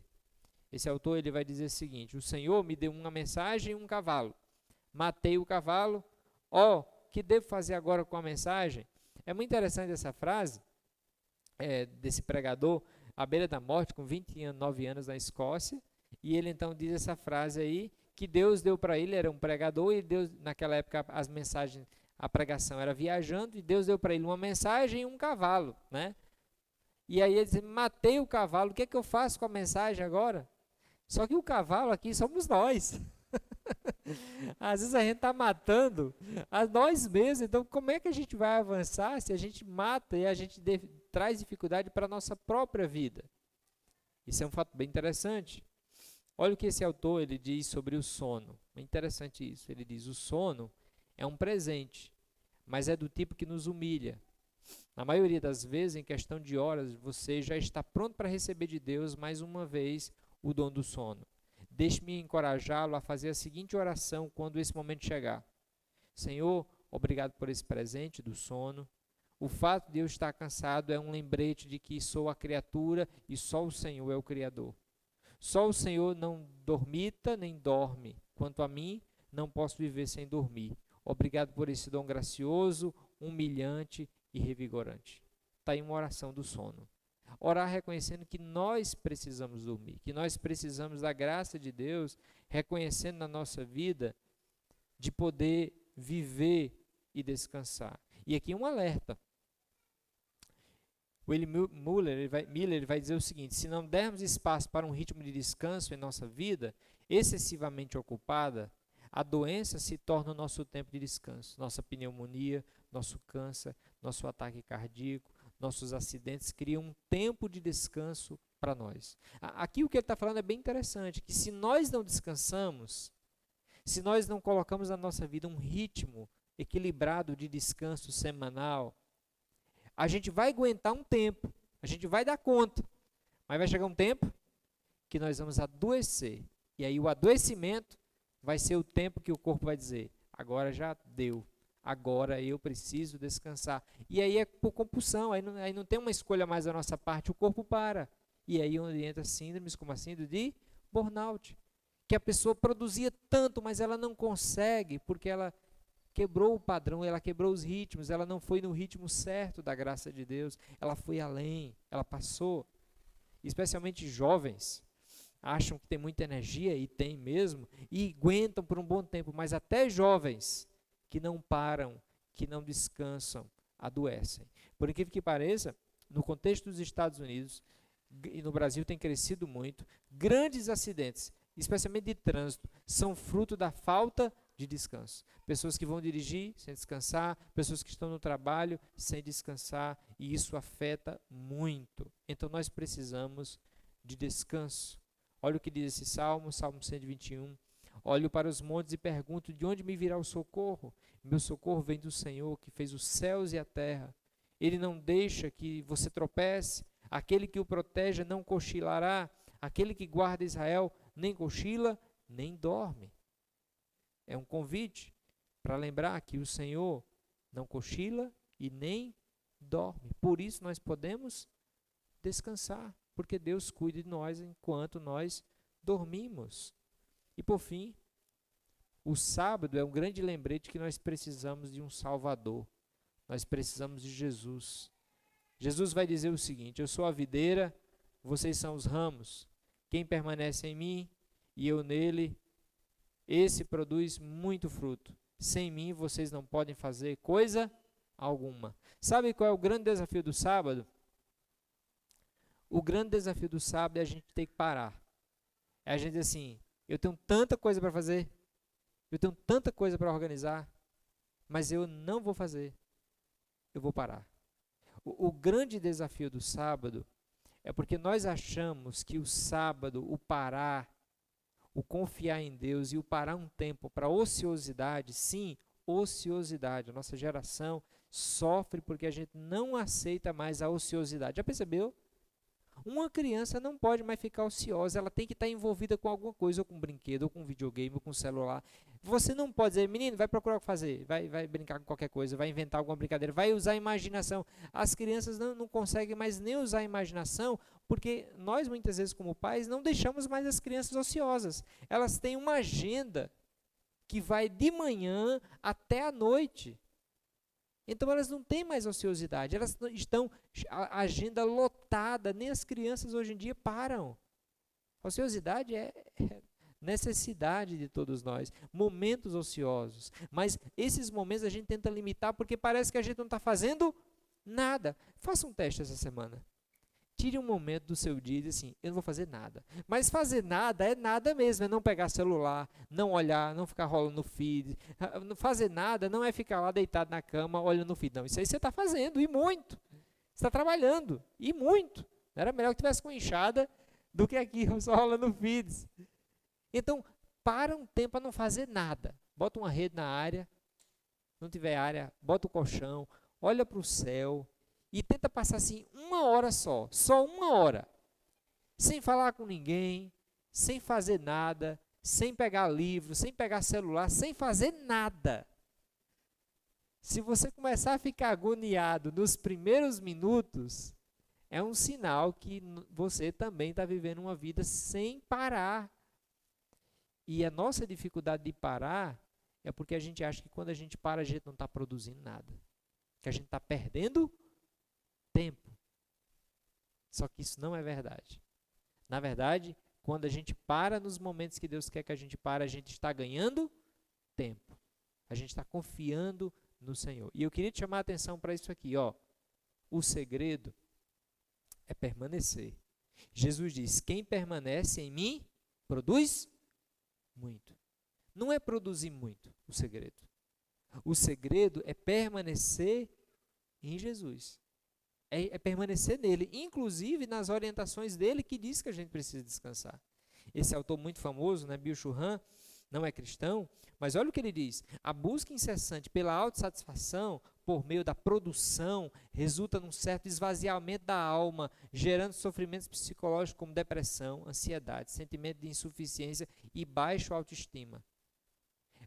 Esse autor ele vai dizer o seguinte: o Senhor me deu uma mensagem e um cavalo. Matei o cavalo. O que devo fazer agora com a mensagem? É muito interessante essa frase desse pregador à beira da morte, com 29 anos na Escócia. E ele então diz essa frase aí, que Deus deu para ele, era um pregador, e Deus, naquela época as mensagens, a pregação era viajando, e Deus deu para ele uma mensagem e um cavalo, né? E aí ele diz: matei o cavalo, o que é que eu faço com a mensagem agora? Só que o cavalo aqui somos nós. Às vezes a gente está matando a nós mesmos, então como é que a gente vai avançar se a gente mata e a gente traz dificuldade para a nossa própria vida? Isso é um fato bem interessante. Olha o que esse autor ele diz sobre o sono. É interessante isso. Ele diz: o sono é um presente, mas é do tipo que nos humilha. Na maioria das vezes, em questão de horas, você já está pronto para receber de Deus mais uma vez o dom do sono. Deixe-me encorajá-lo a fazer a seguinte oração quando esse momento chegar: Senhor, obrigado por esse presente do sono. O fato de eu estar cansado é um lembrete de que sou a criatura e só o Senhor é o Criador. Só o Senhor não dormita nem dorme. Quanto a mim, não posso viver sem dormir. Obrigado por esse dom gracioso, humilhante e revigorante. Está aí uma oração do sono. Orar reconhecendo que nós precisamos dormir, que nós precisamos da graça de Deus, reconhecendo na nossa vida de poder viver e descansar. E aqui um alerta. O William Miller vai dizer o seguinte: se não dermos espaço para um ritmo de descanso em nossa vida, excessivamente ocupada, a doença se torna o nosso tempo de descanso. Nossa pneumonia, nosso câncer, nosso ataque cardíaco, nossos acidentes criam um tempo de descanso para nós. Aqui o que ele está falando é bem interessante, que se nós não descansamos, se nós não colocamos na nossa vida um ritmo equilibrado de descanso semanal, a gente vai aguentar um tempo, a gente vai dar conta, mas vai chegar um tempo que nós vamos adoecer. E aí o adoecimento vai ser o tempo que o corpo vai dizer: agora já deu, agora eu preciso descansar. E aí é por compulsão, aí não tem uma escolha mais da nossa parte, o corpo para. E aí onde entra síndromes como a síndrome de burnout, que a pessoa produzia tanto, mas ela não consegue, porque ela quebrou o padrão, ela quebrou os ritmos, ela não foi no ritmo certo da graça de Deus, ela foi além, ela passou. Especialmente jovens acham que tem muita energia, e tem mesmo, e aguentam por um bom tempo, mas até jovens que não param, que não descansam, adoecem. Por incrível que pareça, no contexto dos Estados Unidos e no Brasil tem crescido muito, grandes acidentes, especialmente de trânsito, são fruto da falta de descanso. Pessoas que vão dirigir sem descansar, pessoas que estão no trabalho sem descansar, e isso afeta muito. Então nós precisamos de descanso. Olha o que diz esse Salmo 121. Olho para os montes e pergunto: de onde me virá o socorro? Meu socorro vem do Senhor, que fez os céus e a terra. Ele não deixa que você tropece, aquele que o protege não cochilará, aquele que guarda Israel nem cochila, nem dorme. É um convite para lembrar que o Senhor não cochila e nem dorme. Por isso nós podemos descansar, porque Deus cuida de nós enquanto nós dormimos. E por fim, o sábado é um grande lembrete que nós precisamos de um Salvador. Nós precisamos de Jesus. Jesus vai dizer o seguinte: eu sou a videira, vocês são os ramos. Quem permanece em mim e eu nele, esse produz muito fruto. Sem mim vocês não podem fazer coisa alguma. Sabe qual é o grande desafio do sábado? O grande desafio do sábado é a gente ter que parar. É a gente dizer assim: eu tenho tanta coisa para fazer, eu tenho tanta coisa para organizar, mas eu não vou fazer, eu vou parar. O grande desafio do sábado é porque nós achamos que o sábado, o parar, o confiar em Deus e o parar um tempo para ociosidade, sim, ociosidade. A nossa geração sofre porque a gente não aceita mais a ociosidade. Já percebeu? Uma criança não pode mais ficar ociosa, ela tem que estar envolvida com alguma coisa, ou com um brinquedo, ou com um videogame, ou com um celular. Você não pode dizer: menino, vai procurar o que fazer, vai brincar com qualquer coisa, vai inventar alguma brincadeira, vai usar a imaginação. As crianças não conseguem mais nem usar a imaginação, porque nós muitas vezes como pais não deixamos mais as crianças ociosas. Elas têm uma agenda que vai de manhã até a noite. Então elas não têm mais ociosidade, elas estão a agenda lotada, nem as crianças hoje em dia param. A ociosidade é necessidade de todos nós, momentos ociosos, mas esses momentos a gente tenta limitar porque parece que a gente não está fazendo nada. Faça um teste essa semana. Tire um momento do seu dia e diz assim: eu não vou fazer nada. Mas fazer nada é nada mesmo, é não pegar celular, não olhar, não ficar rolando no feed. Não fazer nada não é ficar lá deitado na cama olhando no feed, não. Isso aí você está fazendo, e muito. Você está trabalhando, e muito. Era melhor que tivesse com enxada do que aqui só rolando no feeds. Então, para um tempo para não fazer nada. Bota uma rede na área, não tiver área, bota o colchão, olha para o céu, e tenta passar assim uma hora só uma hora, sem falar com ninguém, sem fazer nada, sem pegar livro, sem pegar celular, sem fazer nada. Se você começar a ficar agoniado nos primeiros minutos, é um sinal que você também está vivendo uma vida sem parar. E a nossa dificuldade de parar é porque a gente acha que quando a gente para, a gente não está produzindo nada. Que a gente está perdendo tempo. Só que isso não é verdade. Na verdade, quando a gente para nos momentos que Deus quer que a gente pare, a gente está ganhando tempo. A gente está confiando no Senhor. E eu queria te chamar a atenção para isso aqui, ó. O segredo é permanecer. Jesus diz: quem permanece em mim, produz muito. Não é produzir muito o segredo. O segredo é permanecer em Jesus. É permanecer nele, inclusive nas orientações dele que diz que a gente precisa descansar. Esse autor muito famoso, né, Bill Churran, não é cristão, mas olha o que ele diz: a busca incessante pela autossatisfação por meio da produção resulta num certo esvaziamento da alma, gerando sofrimentos psicológicos como depressão, ansiedade, sentimento de insuficiência e baixa autoestima.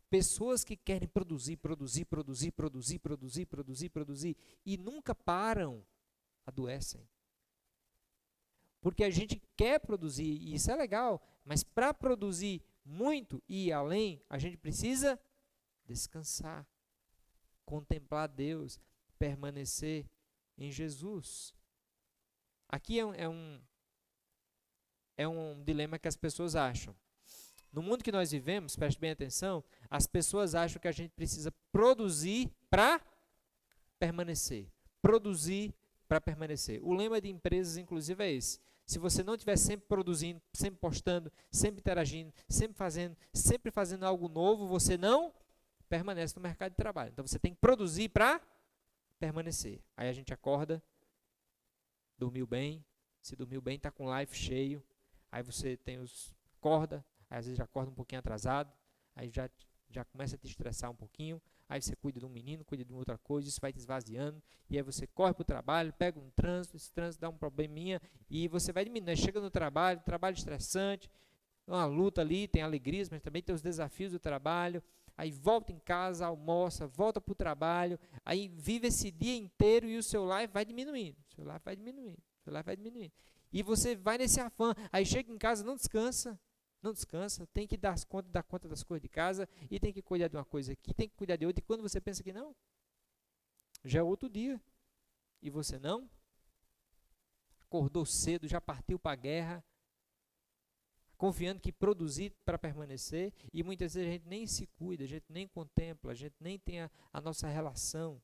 Pessoas que querem produzir e nunca param, adoecem. Porque a gente quer produzir, e isso é legal, mas para produzir muito e ir além, a gente precisa descansar, contemplar Deus, permanecer em Jesus. Aqui é um dilema que as pessoas acham. No mundo que nós vivemos, preste bem atenção, as pessoas acham que a gente precisa produzir para permanecer. Produzir para permanecer. O lema de empresas, inclusive, é esse. Se você não estiver sempre produzindo, sempre postando, sempre interagindo, sempre fazendo algo novo, você não permanece no mercado de trabalho. Então, você tem que produzir para permanecer. Aí a gente acorda, dormiu bem, se dormiu bem, está com o life cheio, aí você acorda, aí às vezes já acorda um pouquinho atrasado, aí já começa a te estressar um pouquinho, aí você cuida de um menino, cuida de uma outra coisa, isso vai te esvaziando, e aí você corre para o trabalho, pega um trânsito, esse trânsito dá um probleminha, e você vai diminuindo, aí chega no trabalho estressante, uma luta ali, tem alegrias, mas também tem os desafios do trabalho, aí volta em casa, almoça, volta para o trabalho, aí vive esse dia inteiro e o seu life vai diminuindo, e você vai nesse afã, aí chega em casa, não descansa, tem que dar conta das coisas de casa, e tem que cuidar de uma coisa aqui, tem que cuidar de outra, e quando você pensa que não, já é outro dia, e você não acordou cedo, já partiu para a guerra, confiando que produzir para permanecer, e muitas vezes a gente nem se cuida, a gente nem contempla, a gente nem tem a nossa relação,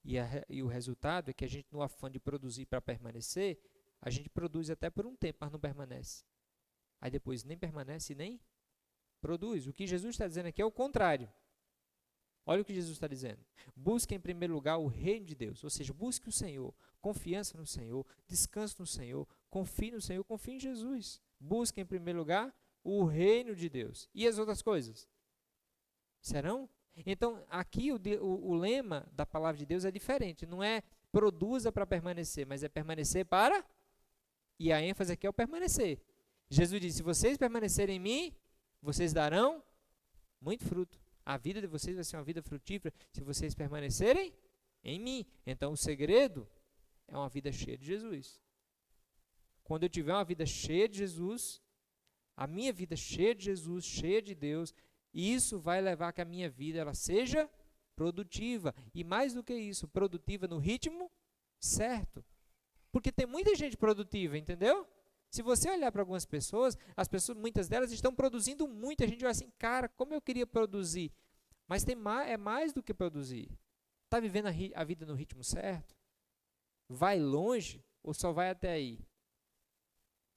e o resultado é que a gente, no afã de produzir para permanecer, a gente produz até por um tempo, mas não permanece. Aí depois nem permanece nem produz. O que Jesus está dizendo aqui é o contrário. Olha o que Jesus está dizendo. Busque em primeiro lugar o reino de Deus. Ou seja, busque o Senhor. Confiança no Senhor. Descanse no Senhor. Confie no Senhor. Confie em Jesus. Busque em primeiro lugar o reino de Deus. E as outras coisas? Serão? Então, aqui o lema da palavra de Deus é diferente. Não é produza para permanecer, mas é permanecer para... E a ênfase aqui é o permanecer. Jesus disse: se vocês permanecerem em mim, vocês darão muito fruto. A vida de vocês vai ser uma vida frutífera se vocês permanecerem em mim. Então, o segredo é uma vida cheia de Jesus. Quando eu tiver uma vida cheia de Jesus, a minha vida cheia de Jesus, cheia de Deus, isso vai levar a que a minha vida ela seja produtiva. E mais do que isso, produtiva no ritmo certo. Porque tem muita gente produtiva, entendeu? Se você olhar para algumas pessoas, as pessoas, muitas delas estão produzindo muito. A gente vai assim, cara, como eu queria produzir. Mas é mais do que produzir. Está vivendo a vida no ritmo certo? Vai longe ou só vai até aí?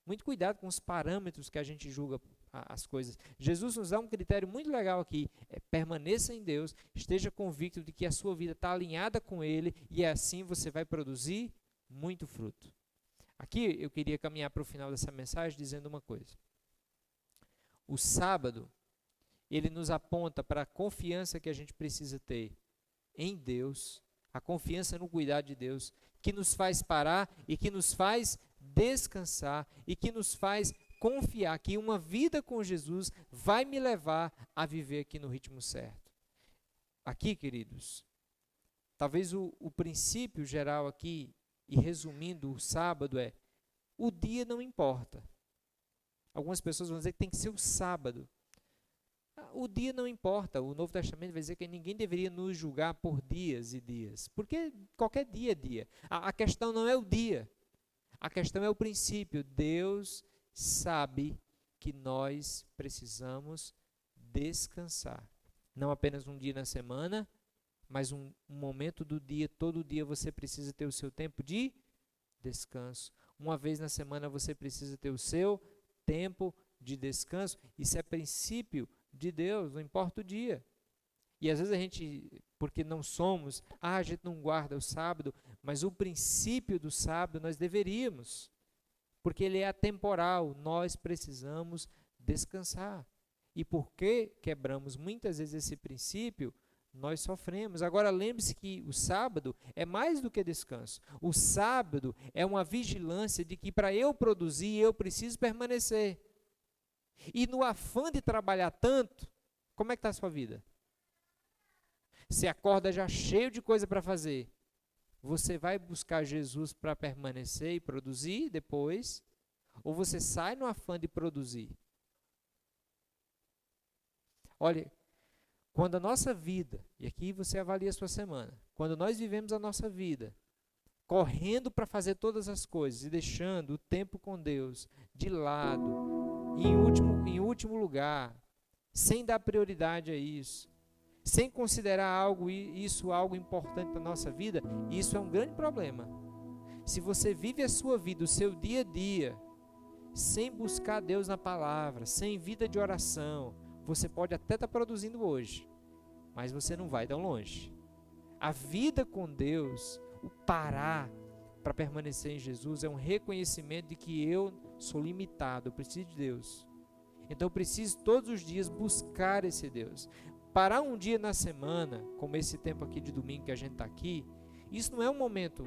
Muito cuidado com os parâmetros que a gente julga as coisas. Jesus nos dá um critério muito legal aqui. Permaneça em Deus, esteja convicto de que a sua vida está alinhada com Ele e assim você vai produzir muito fruto. Aqui eu queria caminhar para o final dessa mensagem dizendo uma coisa. O sábado, ele nos aponta para a confiança que a gente precisa ter em Deus, a confiança no cuidado de Deus, que nos faz parar e que nos faz descansar e que nos faz confiar que uma vida com Jesus vai me levar a viver aqui no ritmo certo. Aqui, queridos, Talvez o princípio geral aqui, e resumindo o sábado, é: o dia não importa. Algumas pessoas vão dizer que tem que ser o sábado. O dia não importa. O Novo Testamento vai dizer que ninguém deveria nos julgar por dias e dias, porque qualquer dia é dia. A questão não é o dia, a questão é o princípio. Deus sabe que nós precisamos descansar. Não apenas um dia na semana, mas um momento do dia. Todo dia você precisa ter o seu tempo de descanso. Uma vez na semana você precisa ter o seu tempo de descanso. Isso é princípio de Deus, não importa o dia. E às vezes a gente, porque não somos, a gente não guarda o sábado, mas o princípio do sábado nós deveríamos, porque ele é atemporal. Nós precisamos descansar. E porque quebramos muitas vezes esse princípio, nós sofremos. Agora lembre-se que o sábado é mais do que descanso. O sábado é uma vigilância de que para eu produzir, eu preciso permanecer. E no afã de trabalhar tanto, como é que está a sua vida? Você acorda já cheio de coisa para fazer. Você vai buscar Jesus para permanecer e produzir depois? Ou você sai no afã de produzir? Olha, quando a nossa vida, e aqui você avalia a sua semana, quando nós vivemos a nossa vida correndo para fazer todas as coisas e deixando o tempo com Deus de lado, em último lugar, sem dar prioridade a isso, sem considerar isso algo importante na nossa vida, isso é um grande problema. Se você vive a sua vida, o seu dia a dia, sem buscar Deus na palavra, sem vida de oração, você pode até estar produzindo hoje, mas você não vai tão longe. A vida com Deus, o parar para permanecer em Jesus, é um reconhecimento de que eu sou limitado, eu preciso de Deus. Então eu preciso todos os dias buscar esse Deus. Parar um dia na semana, como esse tempo aqui de domingo que a gente está aqui, isso não é um momento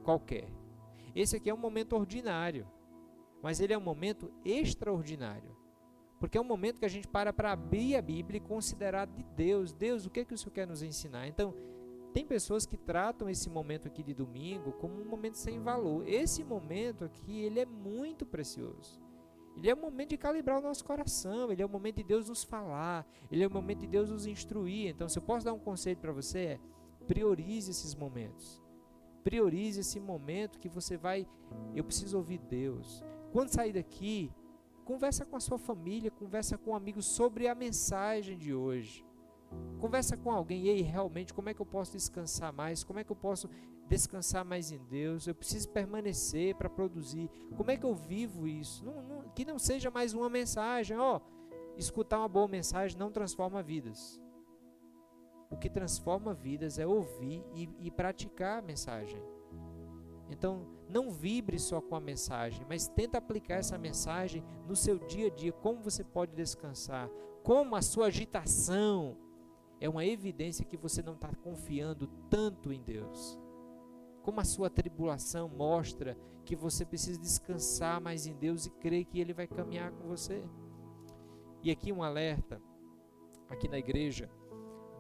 qualquer. Esse aqui é um momento ordinário, mas ele é um momento extraordinário. Porque é um momento que a gente para abrir a Bíblia e considerar de Deus. Deus, o que é que o Senhor quer nos ensinar? Então, tem pessoas que tratam esse momento aqui de domingo como um momento sem valor. Esse momento aqui, ele é muito precioso. Ele é um momento de calibrar o nosso coração. Ele é um momento de Deus nos falar. Ele é um momento de Deus nos instruir. Então, se eu posso dar um conselho para você, é: priorize esses momentos. Priorize esse momento que você vai... Eu preciso ouvir Deus. Quando sair daqui, conversa com a sua família, conversa com amigos sobre a mensagem de hoje. Conversa com alguém: ei, realmente, como é que eu posso descansar mais? Como é que eu posso descansar mais em Deus? Eu preciso permanecer para produzir. Como é que eu vivo isso? Que não seja mais uma mensagem. Escutar uma boa mensagem não transforma vidas. O que transforma vidas é ouvir e praticar a mensagem. Então, não vibre só com a mensagem, mas tenta aplicar essa mensagem no seu dia a dia. Como você pode descansar? Como a sua agitação é uma evidência que você não está confiando tanto em Deus. Como a sua tribulação mostra que você precisa descansar mais em Deus e crer que Ele vai caminhar com você. E aqui um alerta, aqui na igreja,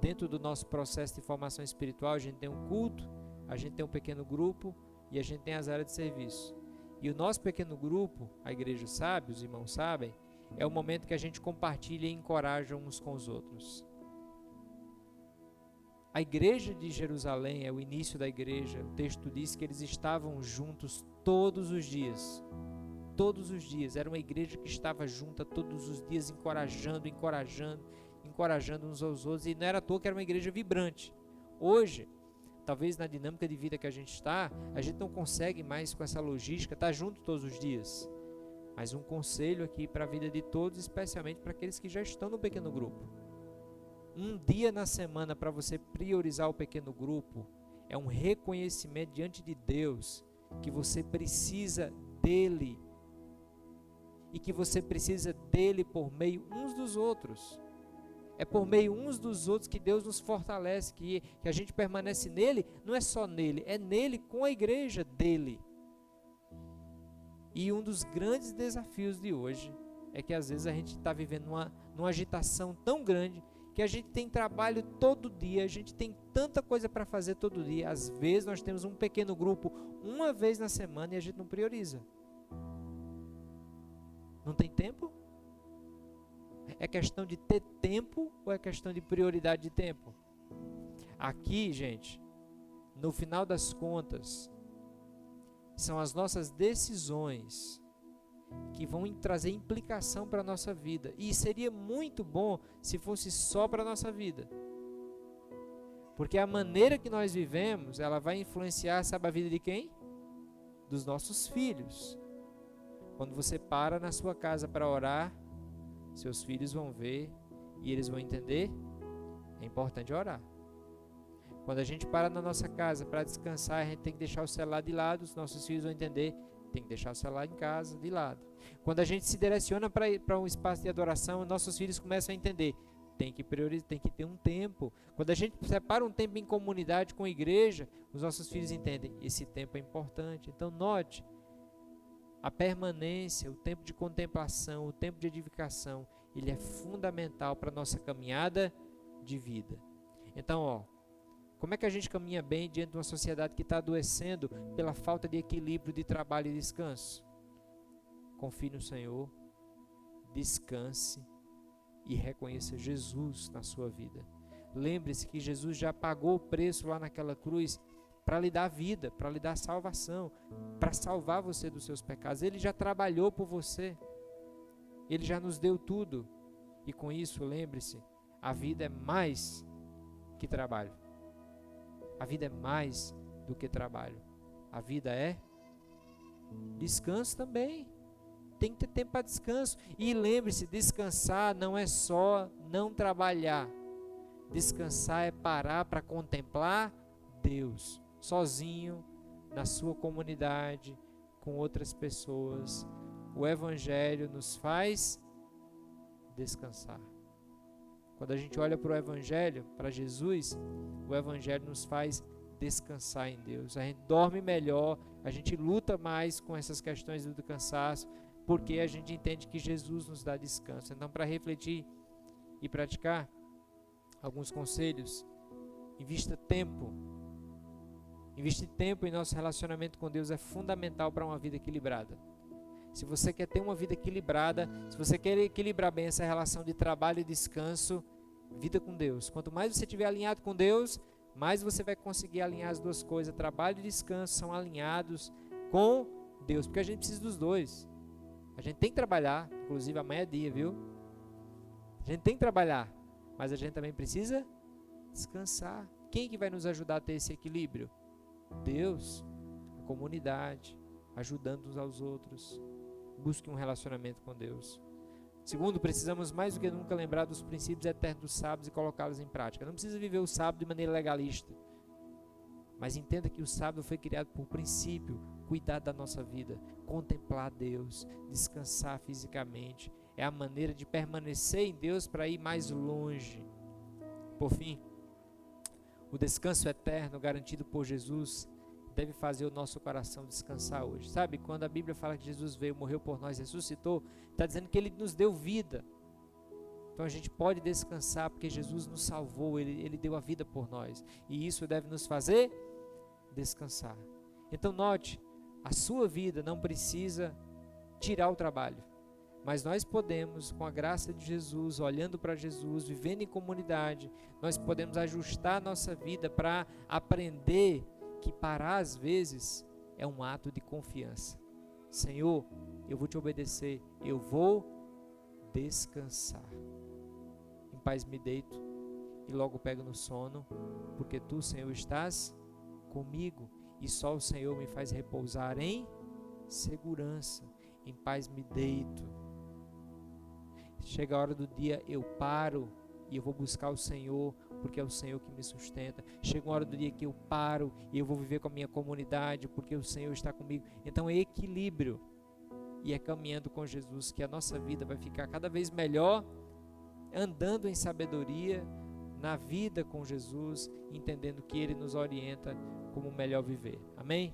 dentro do nosso processo de formação espiritual, a gente tem um culto, a gente tem um pequeno grupo e a gente tem as áreas de serviço. E o nosso pequeno grupo, a igreja sabe, os irmãos sabem, é o momento que a gente compartilha e encoraja uns com os outros. A igreja de Jerusalém é o início da igreja. O texto diz que eles estavam juntos todos os dias. Todos os dias. Era uma igreja que estava junta todos os dias, encorajando uns aos outros. E não era à toa que era uma igreja vibrante. Hoje, talvez na dinâmica de vida que a gente está, a gente não consegue mais com essa logística estar junto todos os dias. Mas um conselho aqui para a vida de todos, especialmente para aqueles que já estão no pequeno grupo. Um dia na semana para você priorizar o pequeno grupo é um reconhecimento diante de Deus que você precisa dele e que você precisa dele por meio uns dos outros. É por meio uns dos outros que Deus nos fortalece, que a gente permanece nele. Não é só nele, é nele com a igreja dele. E um dos grandes desafios de hoje é que às vezes a gente está vivendo numa agitação tão grande que a gente tem trabalho todo dia, a gente tem tanta coisa para fazer todo dia. Às vezes nós temos um pequeno grupo uma vez na semana e a gente não prioriza. Não tem tempo? É questão de ter tempo ou é questão de prioridade de tempo? Aqui, gente, no final das contas, são as nossas decisões que vão trazer implicação para a nossa vida. E seria muito bom se fosse só para a nossa vida. Porque a maneira que nós vivemos, ela vai influenciar, sabe, a vida de quem? Dos nossos filhos. Quando você para na sua casa para orar, seus filhos vão ver e eles vão entender, é importante orar. Quando a gente para na nossa casa para descansar, a gente tem que deixar o celular de lado, os nossos filhos vão entender, tem que deixar o celular em casa, de lado. Quando a gente se direciona para um espaço de adoração, nossos filhos começam a entender, tem que priorizar, tem que ter um tempo. Quando a gente separa um tempo em comunidade com a igreja, os nossos filhos entendem, esse tempo é importante. Então note, a permanência, o tempo de contemplação, o tempo de edificação, ele é fundamental para a nossa caminhada de vida. Então, como é que a gente caminha bem diante de uma sociedade que está adoecendo pela falta de equilíbrio de trabalho e descanso? Confie no Senhor, descanse e reconheça Jesus na sua vida. Lembre-se que Jesus já pagou o preço lá naquela cruz para lhe dar vida, para lhe dar salvação, para salvar você dos seus pecados. Ele já trabalhou por você, Ele já nos deu tudo. E com isso, lembre-se, a vida é mais que trabalho. A vida é mais do que trabalho. A vida é descanso também. Tem que ter tempo para descanso. E lembre-se, descansar não é só não trabalhar. Descansar é parar para contemplar Deus, sozinho, na sua comunidade, com outras pessoas. O Evangelho nos faz descansar. Quando a gente olha para o Evangelho, para Jesus, o Evangelho nos faz descansar em Deus. A gente dorme melhor, a gente luta mais com essas questões do cansaço, porque a gente entende que Jesus nos dá descanso. Então, para refletir e praticar alguns conselhos, invista tempo. Investir tempo em nosso relacionamento com Deus é fundamental para uma vida equilibrada. Se você quer ter uma vida equilibrada, se você quer equilibrar bem essa relação de trabalho e descanso, vida com Deus. Quanto mais você estiver alinhado com Deus, mais você vai conseguir alinhar as duas coisas. Trabalho e descanso são alinhados com Deus, porque a gente precisa dos dois. A gente tem que trabalhar, inclusive amanhã é dia, viu? A gente tem que trabalhar, mas a gente também precisa descansar. Quem que vai nos ajudar a ter esse equilíbrio? Deus, a comunidade, ajudando uns aos outros. Busque um relacionamento com Deus. Segundo, precisamos mais do que nunca lembrar dos princípios eternos dos sábados e colocá-los em prática. Não precisa viver o sábado de maneira legalista, mas entenda que o sábado foi criado por princípio, cuidar da nossa vida, contemplar Deus, descansar fisicamente. É a maneira de permanecer em Deus para ir mais longe. Por fim, o descanso eterno garantido por Jesus deve fazer o nosso coração descansar hoje. Sabe, quando a Bíblia fala que Jesus veio, morreu por nós, ressuscitou, está dizendo que Ele nos deu vida. Então a gente pode descansar porque Jesus nos salvou, Ele deu a vida por nós. E isso deve nos fazer descansar. Então note, a sua vida não precisa tirar o trabalho. Mas nós podemos, com a graça de Jesus, olhando para Jesus, vivendo em comunidade, nós podemos ajustar a nossa vida para aprender que parar às vezes é um ato de confiança. Senhor, eu vou te obedecer, eu vou descansar. Em paz me deito e logo pego no sono, porque tu, Senhor, estás comigo e só o Senhor me faz repousar em segurança. Em paz me deito. Chega a hora do dia, eu paro e eu vou buscar o Senhor, porque é o Senhor que me sustenta. Chega uma hora do dia que eu paro e eu vou viver com a minha comunidade, porque o Senhor está comigo. Então é equilíbrio, e é caminhando com Jesus que a nossa vida vai ficar cada vez melhor, andando em sabedoria, na vida com Jesus, entendendo que Ele nos orienta como melhor viver. Amém?